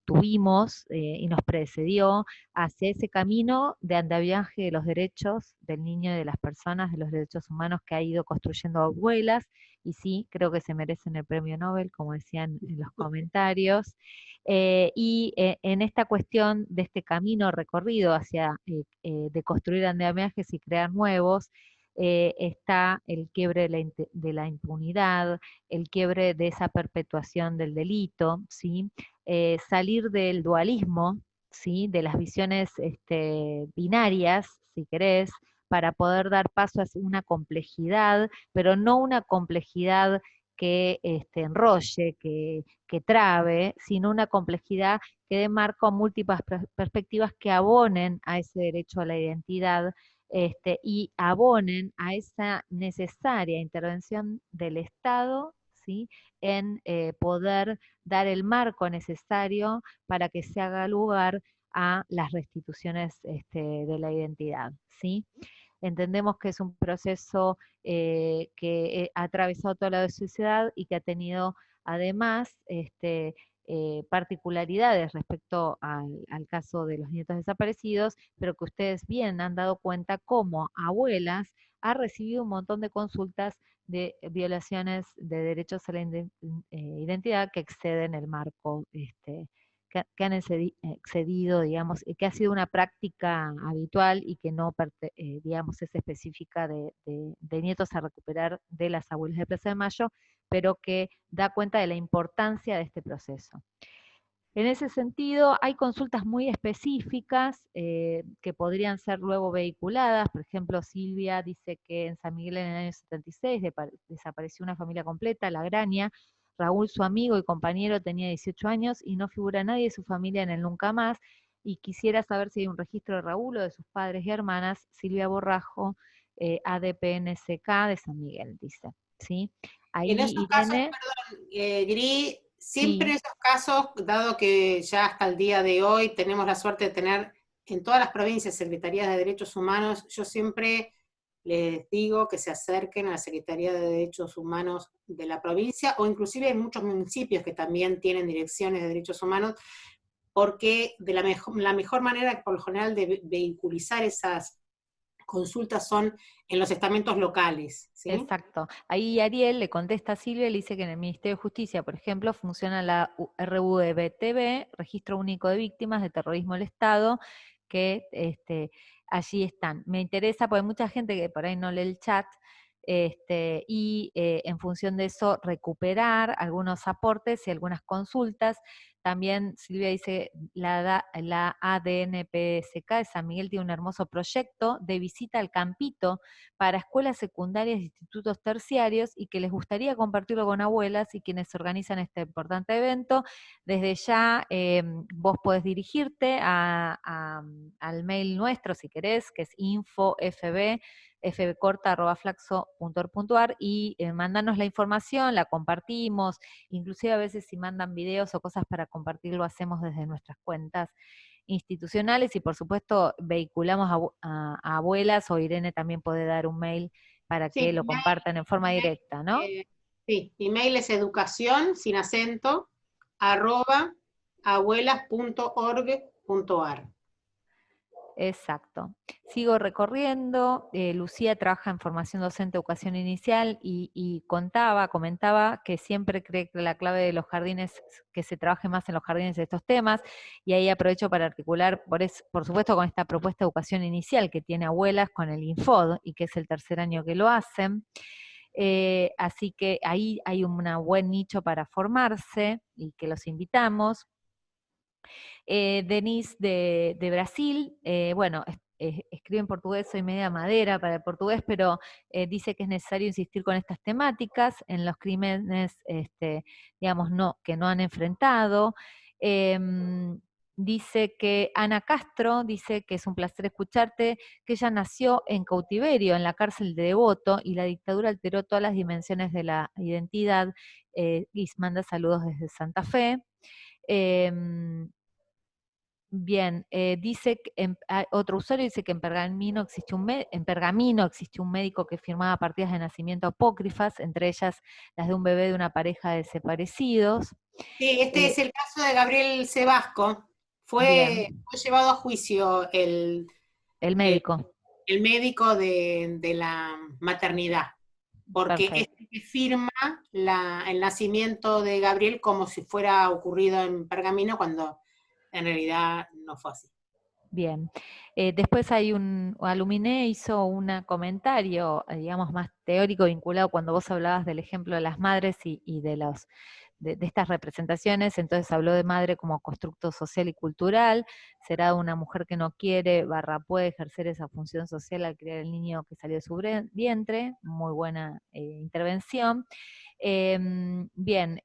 tuvimos y nos precedió hacia ese camino de andamiaje de los derechos del niño y de las personas, de los derechos humanos que ha ido construyendo abuelas, y sí, creo que se merecen el premio Nobel, como decían en los comentarios. En esta cuestión de este camino recorrido hacia de construir andamiajes y crear nuevos, está el quiebre de la impunidad, el quiebre de esa perpetuación del delito, ¿sí? Salir del dualismo, ¿sí? De las visiones binarias, si querés, para poder dar paso a una complejidad, pero no una complejidad que enrolle, que trabe, sino una complejidad que dé marco a múltiples perspectivas que abonen a ese derecho a la identidad, y abonen a esa necesaria intervención del Estado, ¿sí? En poder dar el marco necesario para que se haga lugar a las restituciones de la identidad, ¿sí? Entendemos que es un proceso que ha atravesado toda la sociedad y que ha tenido además particularidades respecto al caso de los nietos desaparecidos, pero que ustedes bien han dado cuenta cómo Abuelas ha recibido un montón de consultas de violaciones de derechos a la identidad que exceden el marco que han excedido, digamos, y que ha sido una práctica habitual y que no, digamos, es específica de nietos a recuperar de las abuelas de Plaza de Mayo, pero que da cuenta de la importancia de este proceso. En ese sentido, hay consultas muy específicas que podrían ser luego vehiculadas. Por ejemplo, Silvia dice que en San Miguel en el año 76 desapareció una familia completa, La Graña. Raúl, su amigo y compañero, tenía 18 años y no figura nadie de su familia en el Nunca Más. Y quisiera saber si hay un registro de Raúl o de sus padres y hermanas. Silvia Borrajo, ADPNCK de San Miguel, dice. ¿Sí? Ahí, En esos casos, Irene, perdón, Gris, siempre sí, en esos casos, dado que ya hasta el día de hoy tenemos la suerte de tener en todas las provincias secretarías de derechos humanos, yo siempre les digo que se acerquen a la Secretaría de Derechos Humanos de la provincia, o inclusive en muchos municipios que también tienen direcciones de derechos humanos, porque de la mejor manera, por lo general, de vehiculizar esas consultas son en los estamentos locales, ¿sí? exacto. Ahí Ariel le contesta a Silvia y le dice que en el Ministerio de Justicia, por ejemplo, funciona la RUDBTV, Registro Único de Víctimas de Terrorismo del Estado, que allí están. Me interesa, porque hay mucha gente que por ahí no lee el chat, y en función de eso recuperar algunos aportes y algunas consultas. También Silvia dice, la ADNPSK de San Miguel tiene un hermoso proyecto de visita al campito para escuelas secundarias e institutos terciarios y que les gustaría compartirlo con abuelas y quienes organizan este importante evento. Desde ya vos podés dirigirte al mail nuestro si querés, que es fbcorta@flaxo.org.ar, y mandanos la información, la compartimos, inclusive a veces si mandan videos o cosas para compartir lo hacemos desde nuestras cuentas institucionales, y por supuesto vehiculamos a abuelas, o Irene también puede dar un mail para que Sí, lo compartan en forma directa, ¿no? sí, email es educación, sin acento, @abuelas.org.ar. Exacto. Sigo recorriendo. Lucía trabaja en formación docente, educación inicial, y comentaba que siempre cree que la clave de los jardines, que se trabaje más en los jardines de estos temas, y ahí aprovecho para articular, por supuesto, con esta propuesta de educación inicial que tiene abuelas con el Infod, y que es el tercer año que lo hacen. Así que ahí hay un buen nicho para formarse y que los invitamos. Denise de Brasil, bueno, escribe en portugués, soy media madera para el portugués, pero dice que es necesario insistir con estas temáticas en los crímenes, digamos, que no han enfrentado. Dice que Ana Castro, dice que es un placer escucharte, que ella nació en cautiverio, en la cárcel de Devoto, y la dictadura alteró todas las dimensiones de la identidad, y manda saludos desde Santa Fe. Bien, dice que otro usuario dice que en Pergamino existe un médico que firmaba partidas de nacimiento apócrifas, entre ellas las de un bebé de una pareja de desaparecidos. Sí, este es el caso de Gabriel Sebasco. Fue llevado a juicio el médico. el médico de la maternidad, porque es el que firma el nacimiento de Gabriel como si fuera ocurrido en Pergamino, cuando en realidad no fue así. Bien. Después hay Aluminé hizo un comentario, digamos, más teórico vinculado cuando vos hablabas del ejemplo de las madres y de estas representaciones. Entonces habló de madre como constructo social y cultural, será una mujer que no quiere, puede ejercer esa función social al criar el niño que salió de su vientre. Muy buena intervención. Bien,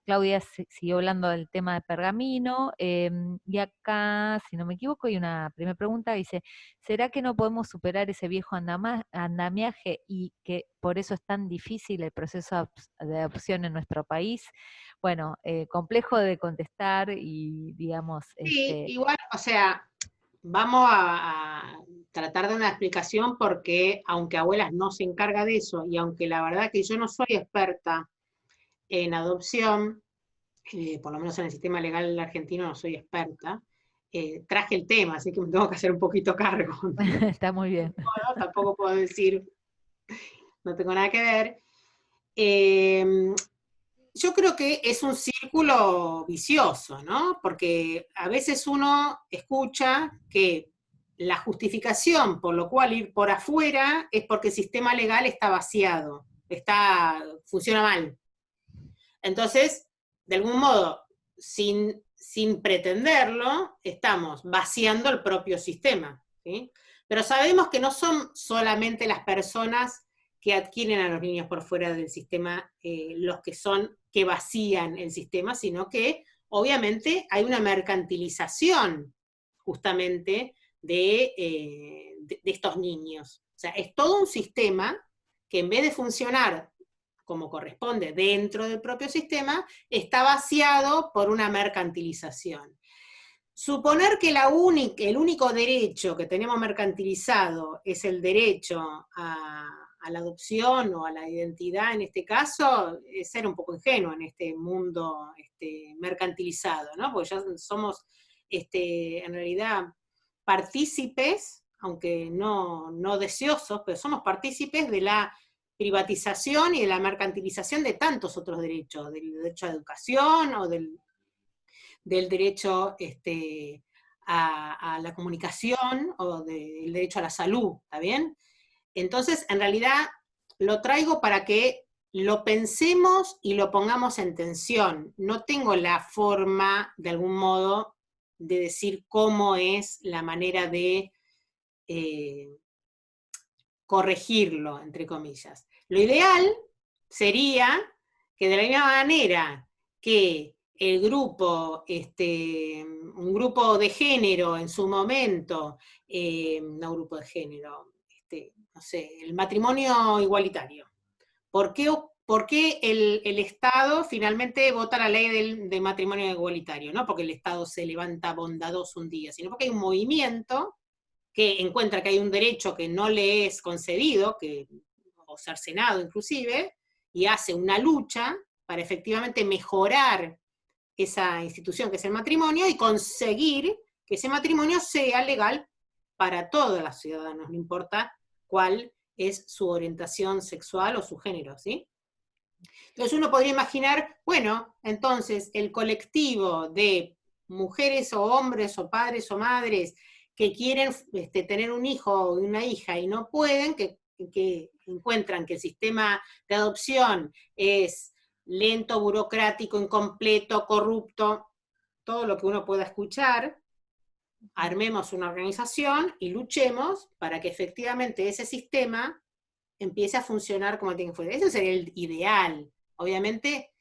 Claudia siguió hablando del tema de Pergamino, y acá, si no me equivoco, hay una primera pregunta, dice, ¿será que no podemos superar ese viejo andamiaje y que por eso es tan difícil el proceso de adopción en nuestro país? Bueno, complejo de contestar y, digamos... Sí, igual, o sea, vamos a tratar de una explicación, porque aunque Abuelas no se encarga de eso, y aunque la verdad que yo no soy experta en adopción, por lo menos en el sistema legal argentino no soy experta, traje el tema, así que me tengo que hacer un poquito cargo. Está muy bien. No, tampoco puedo decir, no tengo nada que ver. Yo creo que es un círculo vicioso, ¿no? Porque a veces uno escucha que la justificación por lo cual ir por afuera es porque el sistema legal está vaciado, funciona mal. Entonces, de algún modo, sin pretenderlo, estamos vaciando el propio sistema, ¿sí? Pero sabemos que no son solamente las personas que adquieren a los niños por fuera del sistema los que vacían el sistema, sino que obviamente hay una mercantilización justamente de estos niños. O sea, es todo un sistema que en vez de funcionar como corresponde dentro del propio sistema, está vaciado por una mercantilización. Suponer que el único derecho que tenemos mercantilizado es el derecho a la adopción o a la identidad, en este caso, es ser un poco ingenuo en este mundo mercantilizado, ¿no? Porque ya somos, en realidad, partícipes, aunque no deseosos, pero somos partícipes de la privatización y de la mercantilización de tantos otros derechos, del derecho a educación o del derecho a la comunicación o del derecho a la salud, ¿está bien? Entonces, en realidad, lo traigo para que lo pensemos y lo pongamos en tensión. No tengo la forma, de algún modo, de decir cómo es la manera de corregirlo, entre comillas. Lo ideal sería que de la misma manera que el grupo, un grupo de género en su momento, no grupo de género, no sé, el matrimonio igualitario. ¿Por qué el Estado finalmente vota la ley del matrimonio igualitario? No porque el Estado se levanta bondadoso un día, sino porque hay un movimiento que encuentra que hay un derecho que no le es concedido, o cercenado inclusive, y hace una lucha para efectivamente mejorar esa institución que es el matrimonio y conseguir que ese matrimonio sea legal para todos los ciudadanos, no importa cuál es su orientación sexual o su género, ¿sí? Entonces uno podría imaginar, bueno, entonces el colectivo de mujeres o hombres o padres o madres que quieren tener un hijo o una hija y no pueden, que encuentran que el sistema de adopción es lento, burocrático, incompleto, corrupto, todo lo que uno pueda escuchar, armemos una organización y luchemos para que efectivamente ese sistema empiece a funcionar como tiene que funcionar. Ese sería el ideal. Obviamente,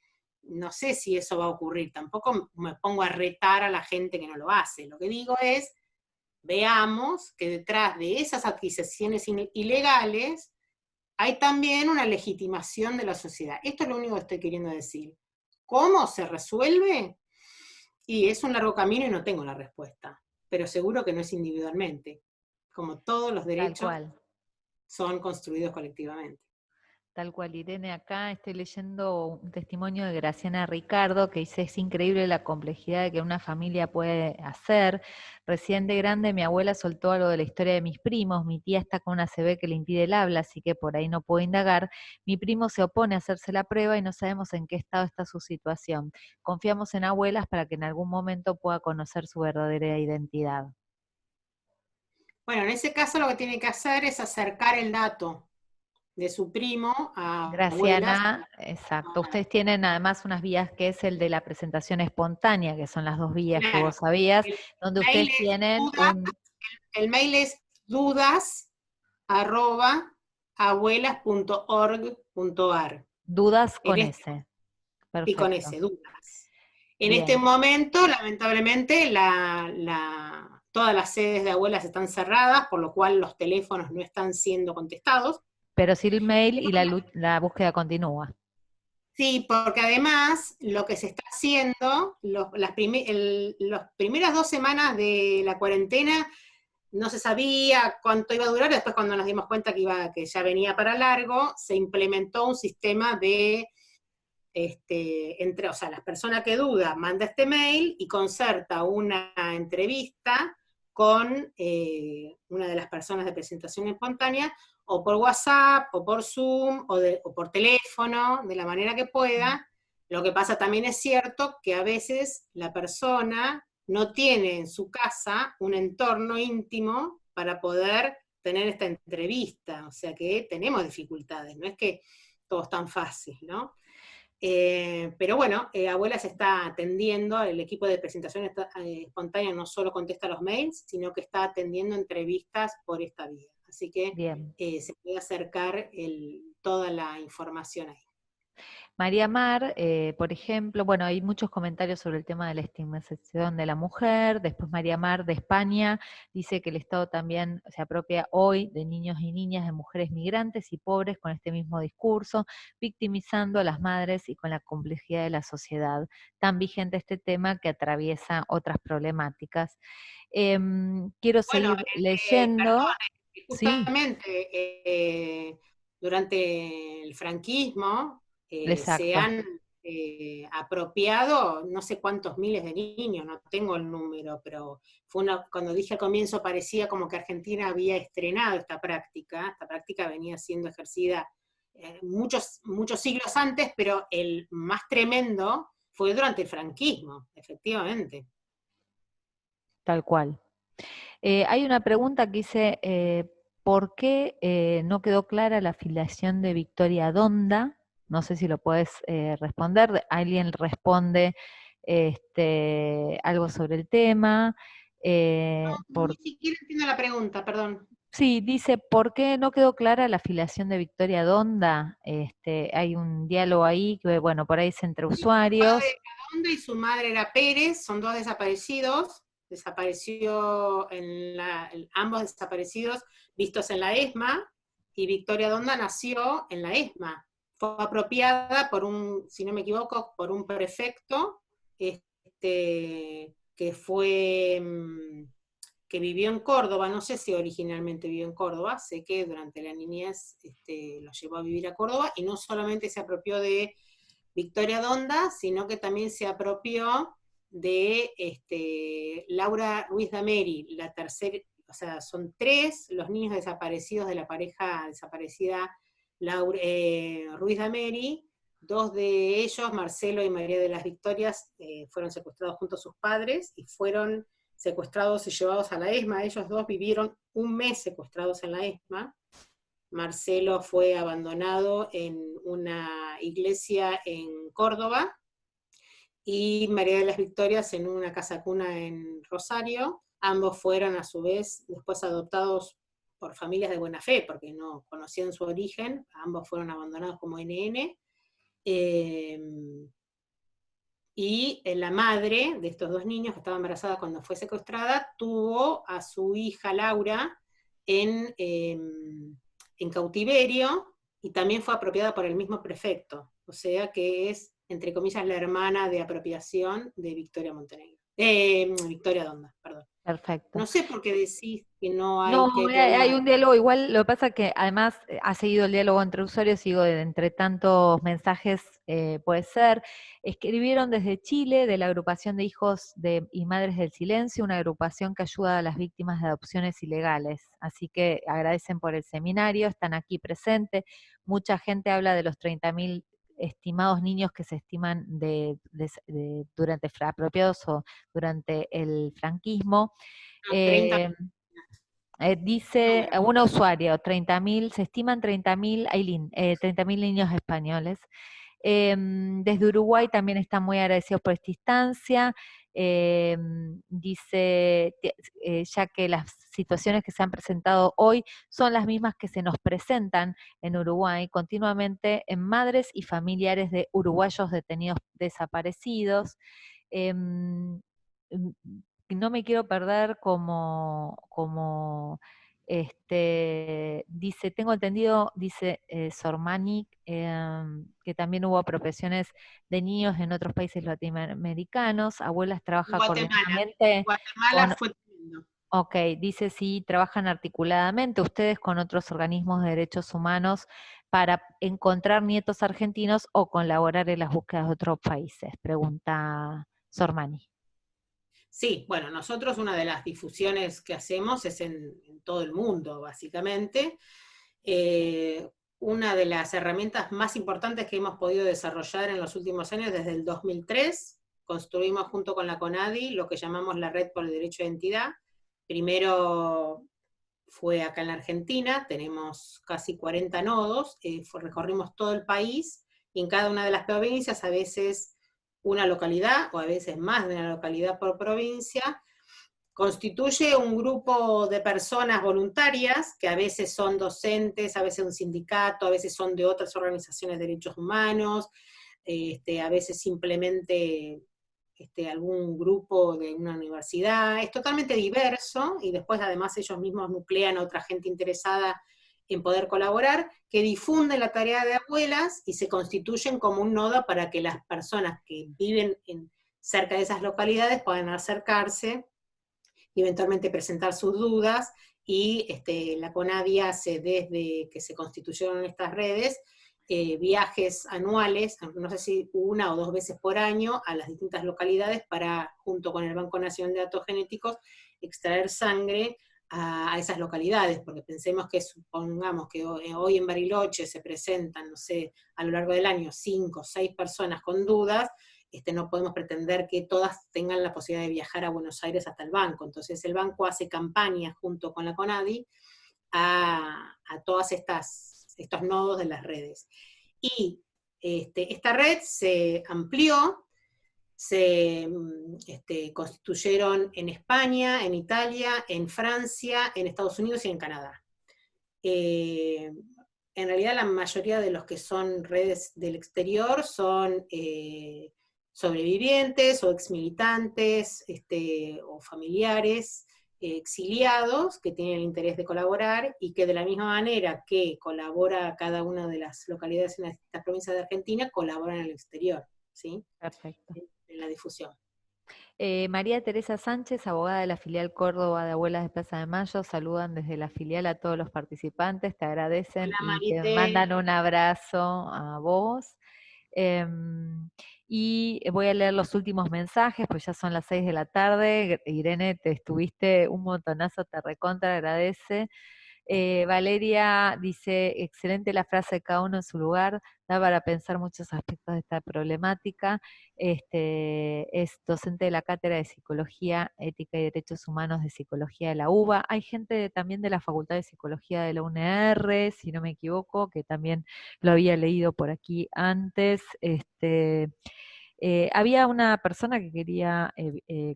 no sé si eso va a ocurrir, tampoco me pongo a retar a la gente que no lo hace. Lo que digo es, veamos que detrás de esas adquisiciones ilegales hay también una legitimación de la sociedad. Esto es lo único que estoy queriendo decir. ¿Cómo se resuelve? Y es un largo camino y no tengo la respuesta, pero seguro que no es individualmente. Como todos los Tal derechos cual. son construidos colectivamente. Tal cual, Irene, acá estoy leyendo un testimonio de Graciana Ricardo que dice, es increíble la complejidad de que una familia puede hacer. Recién de grande mi abuela soltó algo de la historia de mis primos, mi tía está con una CB que le impide el habla, así que por ahí no puedo indagar. Mi primo se opone a hacerse la prueba y no sabemos en qué estado está su situación. Confiamos en abuelas para que en algún momento pueda conocer su verdadera identidad. Bueno, en ese caso lo que tiene que hacer es acercar el dato de su primo a abuelas. Graciana, exacto. Ustedes tienen además unas vías que es el de la presentación espontánea, que son las 2 vías que Claro, vos sabías, el donde mail ustedes es tienen dudas, el mail es dudas@abuelas.org.ar. dudas En con este, S. y con Perfecto. ese, dudas. En este Bien. momento, lamentablemente, todas las sedes de abuelas están cerradas, por lo cual los teléfonos no están siendo contestados. Pero sí el mail y la búsqueda continúa. Sí, porque además lo que se está haciendo, las primeras 2 semanas de la cuarentena, no se sabía cuánto iba a durar, después cuando nos dimos cuenta que ya venía para largo, se implementó un sistema de, o sea, la persona que duda manda este mail y concerta una entrevista con una de las personas de presentación espontánea, o por WhatsApp, o por Zoom, o por teléfono, de la manera que pueda. Lo que pasa también es cierto que a veces la persona no tiene en su casa un entorno íntimo para poder tener esta entrevista, o sea que tenemos dificultades, no es que todo es tan fácil, ¿no? Pero bueno, Abuelas está atendiendo, el equipo de presentación espontánea no solo contesta los mails, sino que está atendiendo entrevistas por esta vía. Así que Bien. se puede acercar toda la información ahí. María Mar, por ejemplo, bueno, hay muchos comentarios sobre el tema de la estigmatización de la mujer. Después María Mar de España dice que el Estado también se apropia hoy de niños y niñas, de mujeres migrantes y pobres con este mismo discurso, victimizando a las madres y con la complejidad de la sociedad. Tan vigente este tema que atraviesa otras problemáticas. Quiero Bueno, seguir leyendo. Sí, justamente durante el franquismo se exacto. han apropiado no sé cuántos miles de niños, no tengo el número, pero cuando dije al comienzo parecía como que Argentina había estrenado esta práctica venía siendo ejercida muchos siglos antes, pero el más tremendo fue durante el franquismo, efectivamente. Tal cual. Hay una pregunta que dice, ¿por qué no quedó clara la afiliación de Victoria Donda? No sé si lo puedes responder. Alguien responde algo sobre el tema. Ni siquiera entiendo la pregunta, perdón. Sí, dice, ¿por qué no quedó clara la afiliación de Victoria Donda? Hay un diálogo ahí que, bueno, por ahí es entre Su padre usuarios. era Donda y su madre era Pérez, son 2 desaparecidos, ambos desaparecidos vistos en la ESMA, y Victoria Donda nació en la ESMA. Fue apropiada si no me equivoco, por un prefecto, que fue, que vivió en Córdoba, no sé si originalmente vivió en Córdoba, sé que durante la niñez lo llevó a vivir a Córdoba, y no solamente se apropió de Victoria Donda, sino que también se apropió de Laura Ruiz Dameri, la tercera, o sea, son 3 los niños desaparecidos de la pareja desaparecida Ruiz Dameri. 2 de ellos, Marcelo y María de las Victorias, fueron secuestrados junto a sus padres y fueron secuestrados y llevados a la ESMA. Ellos 2 vivieron 1 mes secuestrados en la ESMA. Marcelo fue abandonado en una iglesia en Córdoba y María de las Victorias en una casa cuna en Rosario, Ambos fueron a su vez después adoptados por familias de buena fe, porque no conocían su origen, ambos fueron abandonados como NN. Y la madre de estos dos niños, que estaba embarazada cuando fue secuestrada, tuvo a su hija Laura en cautiverio, y también fue apropiada por el mismo prefecto, o sea que es, entre comillas, la hermana de apropiación de Victoria Montenegro. Victoria Donda, perdón. Perfecto. No sé por qué decís que no hay, No, que hay hay problema. un diálogo igual, lo que pasa que además ha seguido el diálogo entre usuarios, digo, entre tantos mensajes puede ser. Escribieron desde Chile, de la agrupación de hijos y madres del silencio, una agrupación que ayuda a las víctimas de adopciones ilegales. Así que agradecen por el seminario, están aquí presentes. Mucha gente habla de los 30.000 estimados niños que se estiman durante apropiados o durante el franquismo. 30 Dice números. una usuaria, 30.000, se estiman 30.000, Ailín, 30.000 niños españoles. Desde Uruguay también están muy agradecidos por esta instancia. Dice, ya que las situaciones que se han presentado hoy son las mismas que se nos presentan en Uruguay continuamente en madres y familiares de uruguayos detenidos desaparecidos. Em, no me quiero perder dice, tengo entendido, dice Sormani, que también hubo apropiaciones de niños en otros países latinoamericanos. Abuelas trabaja Guatemala. coordinadamente Guatemala con, fue tremendo. ok, dice sí, trabajan articuladamente ustedes con otros organismos de derechos humanos para encontrar nietos argentinos o colaborar en las búsquedas de otros países, pregunta Sormani. Sí, bueno, nosotros una de las difusiones que hacemos es en todo el mundo, básicamente. Una de las herramientas más importantes que hemos podido desarrollar en los últimos años, desde el 2003, construimos junto con la CONADI lo que llamamos la Red por el Derecho de Identidad. Primero fue acá en la Argentina, tenemos casi 40 nodos, recorrimos todo el país, y en cada una de las provincias, a veces una localidad, o a veces más de una localidad por provincia, constituye un grupo de personas voluntarias, que a veces son docentes, a veces un sindicato, a veces son de otras organizaciones de derechos humanos, a veces simplemente algún grupo de una universidad. Es totalmente diverso, y después además ellos mismos nuclean a otra gente interesada en poder colaborar, que difunden la tarea de abuelas y se constituyen como un nodo para que las personas que viven cerca de esas localidades puedan acercarse y eventualmente presentar sus dudas, y la CONADI hace, desde que se constituyeron estas redes, viajes anuales, no sé si una o dos veces por año, a las distintas localidades para, junto con el Banco Nacional de Datos Genéticos, extraer sangre a esas localidades, porque pensemos que, supongamos que hoy en Bariloche se presentan, no sé, a lo largo del año 5 o 6 personas con dudas, no podemos pretender que todas tengan la posibilidad de viajar a Buenos Aires hasta el banco. Entonces el banco hace campañas junto con la CONADI a todas estos nodos de las redes. Y esta red se amplió, se constituyeron en España, en Italia, en Francia, en Estados Unidos y en Canadá. En realidad la mayoría de los que son redes del exterior son sobrevivientes o exmilitantes o familiares exiliados que tienen el interés de colaborar, y que de la misma manera que colabora cada una de las localidades en las provincias de Argentina, colaboran en el exterior, ¿sí? Perfecto. En la difusión. María Teresa Sánchez, abogada de la filial Córdoba de Abuelas de Plaza de Mayo, saludan desde la filial a todos los participantes, te agradecen. Hola, y te Marité. mandan un abrazo a vos. Y voy a leer los últimos mensajes, pues ya son las 6 de la tarde. Irene, te estuviste un montonazo, te recontra agradece. Valeria dice, excelente la frase de cada uno en su lugar, da para pensar muchos aspectos de esta problemática. Es docente de la Cátedra de Psicología, Ética y Derechos Humanos de Psicología de la UBA. Hay gente también de la Facultad de Psicología de la UNR, si no me equivoco, que también lo había leído por aquí antes. Había una persona que quería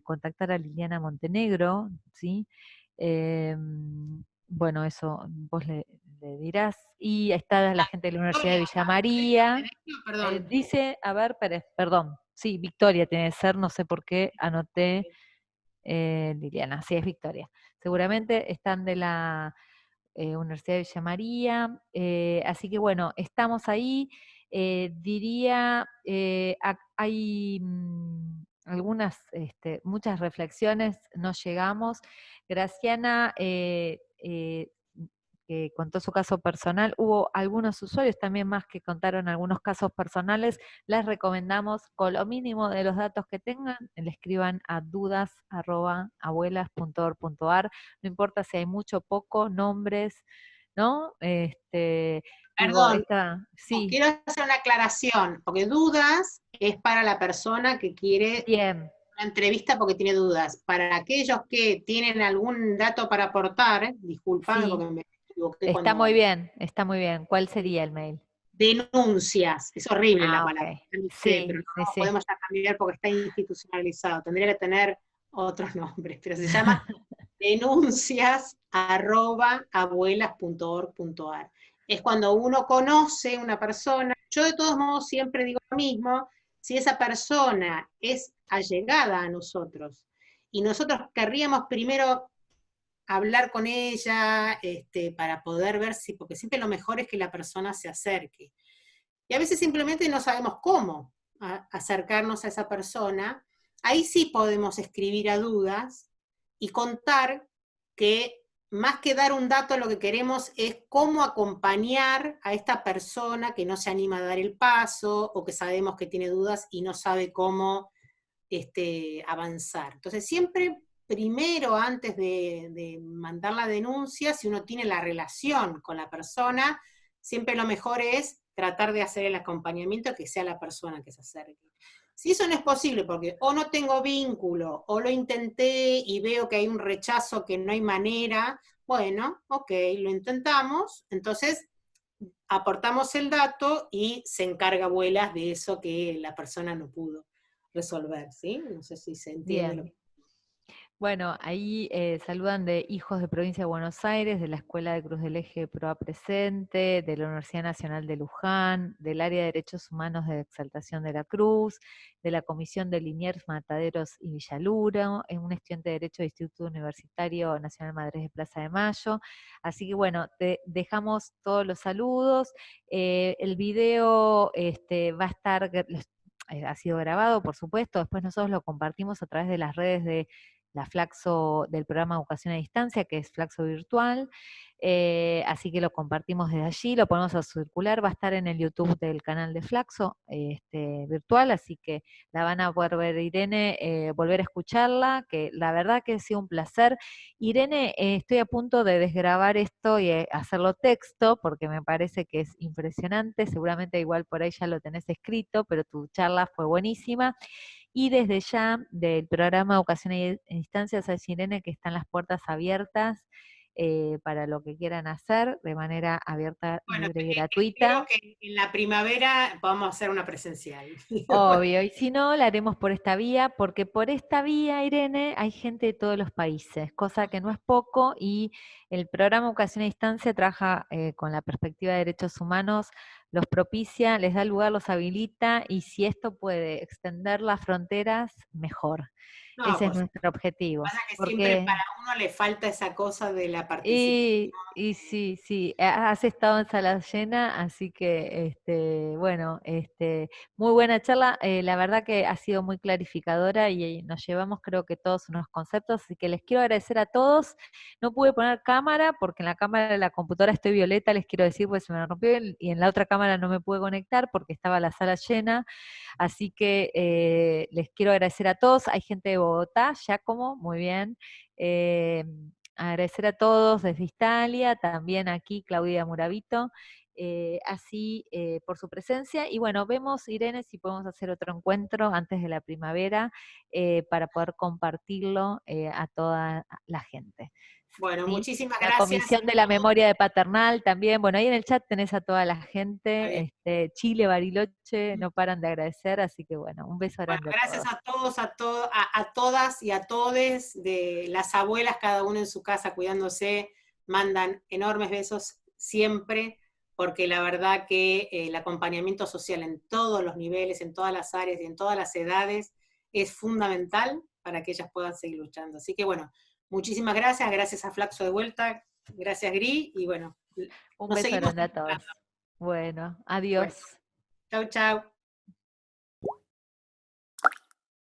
contactar a Liliana Montenegro, ¿sí? Bueno, eso vos le dirás. Y está la gente de la Universidad de Villa María. Perdón. Dice, a ver, perdón, sí, Victoria tiene que ser, no sé por qué anoté Liliana, sí, es Victoria. Seguramente están de la Universidad de Villa María, así que bueno, estamos ahí. Diría, hay algunas, muchas reflexiones, no llegamos. Graciana que contó su caso personal, hubo algunos usuarios también más que contaron algunos casos personales, les recomendamos con lo mínimo de los datos que tengan, le escriban a dudas@abuelas.org.ar, no importa si hay mucho o poco, nombres, ¿no? Digo, Perdón, sí, quiero hacer una aclaración, porque dudas es para la persona que quiere bien, una entrevista porque tiene dudas. Para aquellos que tienen algún dato para aportar, discúlpame sí, porque me equivoqué está cuando... muy bien, está muy bien. ¿Cuál sería el mail? Denuncias, es horrible la Ah, palabra, ok, no sé, pero sí, no sí, lo sí. podemos ya cambiar porque está institucionalizado, tendría que tener otros nombres, pero se llama denuncias@abuelas.org.ar. Es cuando uno conoce una persona, yo de todos modos siempre digo lo mismo, si esa persona es allegada a nosotros y nosotros querríamos primero hablar con ella para poder ver si, porque siempre lo mejor es que la persona se acerque. Y a veces simplemente no sabemos cómo acercarnos a esa persona. Ahí sí podemos escribir a dudas y contar que más que dar un dato, lo que queremos es cómo acompañar a esta persona que no se anima a dar el paso o que sabemos que tiene dudas y no sabe cómo avanzar. Entonces siempre primero, antes de mandar la denuncia, si uno tiene la relación con la persona, siempre lo mejor es tratar de hacer el acompañamiento que sea la persona que se acerque. Si eso no es posible, porque o no tengo vínculo, o lo intenté y veo que hay un rechazo, que no hay manera, bueno, ok, lo intentamos, entonces aportamos el dato y se encarga abuelas de eso que la persona no pudo resolver, ¿sí? No sé si se entiende lo Bien. que... Bueno, ahí saludan de Hijos de Provincia de Buenos Aires, de la Escuela de Cruz del Eje Proa Presente, de la Universidad Nacional de Luján, del Área de Derechos Humanos de Exaltación de la Cruz, de la Comisión de Liniers, Mataderos y Villaluro, en un estudiante de Derecho del Instituto Universitario Nacional Madres de Plaza de Mayo. Así que bueno, te dejamos todos los saludos. El video va a estar, ha sido grabado, por supuesto, después nosotros lo compartimos a través de las redes de la Flaxo del programa Educación a Distancia, que es Flaxo Virtual, así que lo compartimos desde allí, lo ponemos a circular, va a estar en el YouTube del canal de Flaxo virtual, así que la van a poder ver Irene, volver a escucharla, que la verdad que ha sido un placer. Irene, estoy a punto de desgrabar esto y hacerlo texto, porque me parece que es impresionante, seguramente igual por ahí ya lo tenés escrito, pero tu charla fue buenísima. Y desde ya, del programa Educación a Distancia, sabes, Irene, que están las puertas abiertas para lo que quieran hacer de manera abierta, Bueno, libre y espero gratuita. que en la primavera podamos hacer una presencial. Obvio, y si no, la haremos por esta vía, porque por esta vía, Irene, hay gente de todos los países, cosa que no es poco, y el programa Educación a Distancia trabaja con la perspectiva de derechos humanos, los propicia, les da lugar, los habilita, y si esto puede extender las fronteras, mejor. No, Ese es pues nuestro objetivo, pasa que siempre porque para uno le falta esa cosa de la participación. y sí, sí, has estado en sala llena, así que, bueno, muy buena charla, la verdad que ha sido muy clarificadora y nos llevamos creo que todos unos conceptos, así que les quiero agradecer a todos. No pude poner cámara porque en la cámara de la computadora estoy violeta, les quiero decir, pues se me rompió y en la otra cámara no me pude conectar porque estaba la sala llena, así que les quiero agradecer a todos. Hay gente de Bogotá, Giacomo, muy bien. Eh, Agradecer a todos desde Italia, también aquí Claudia Muravito, así por su presencia. Y bueno, vemos, Irene, si podemos hacer otro encuentro antes de la primavera para poder compartirlo a toda la gente. Bueno, ¿sí? muchísimas La gracias. Comisión de la Memoria de Paternal también. Bueno, ahí en el chat tenés a toda la Muy gente. bien. Chile, Bariloche, no paran de agradecer, así que bueno, un beso Bueno, grande a gracias todos. a todos, a todas y a todes, de las abuelas, cada uno en su casa cuidándose, mandan enormes besos siempre, porque la verdad que el acompañamiento social en todos los niveles, en todas las áreas y en todas las edades es fundamental para que ellas puedan seguir luchando. Así que bueno, muchísimas gracias, gracias a Flaxo de vuelta, gracias Gri, y bueno, Un nos beso seguimos grande a todos. encontrando. Bueno, Bueno, adiós. chau, chau.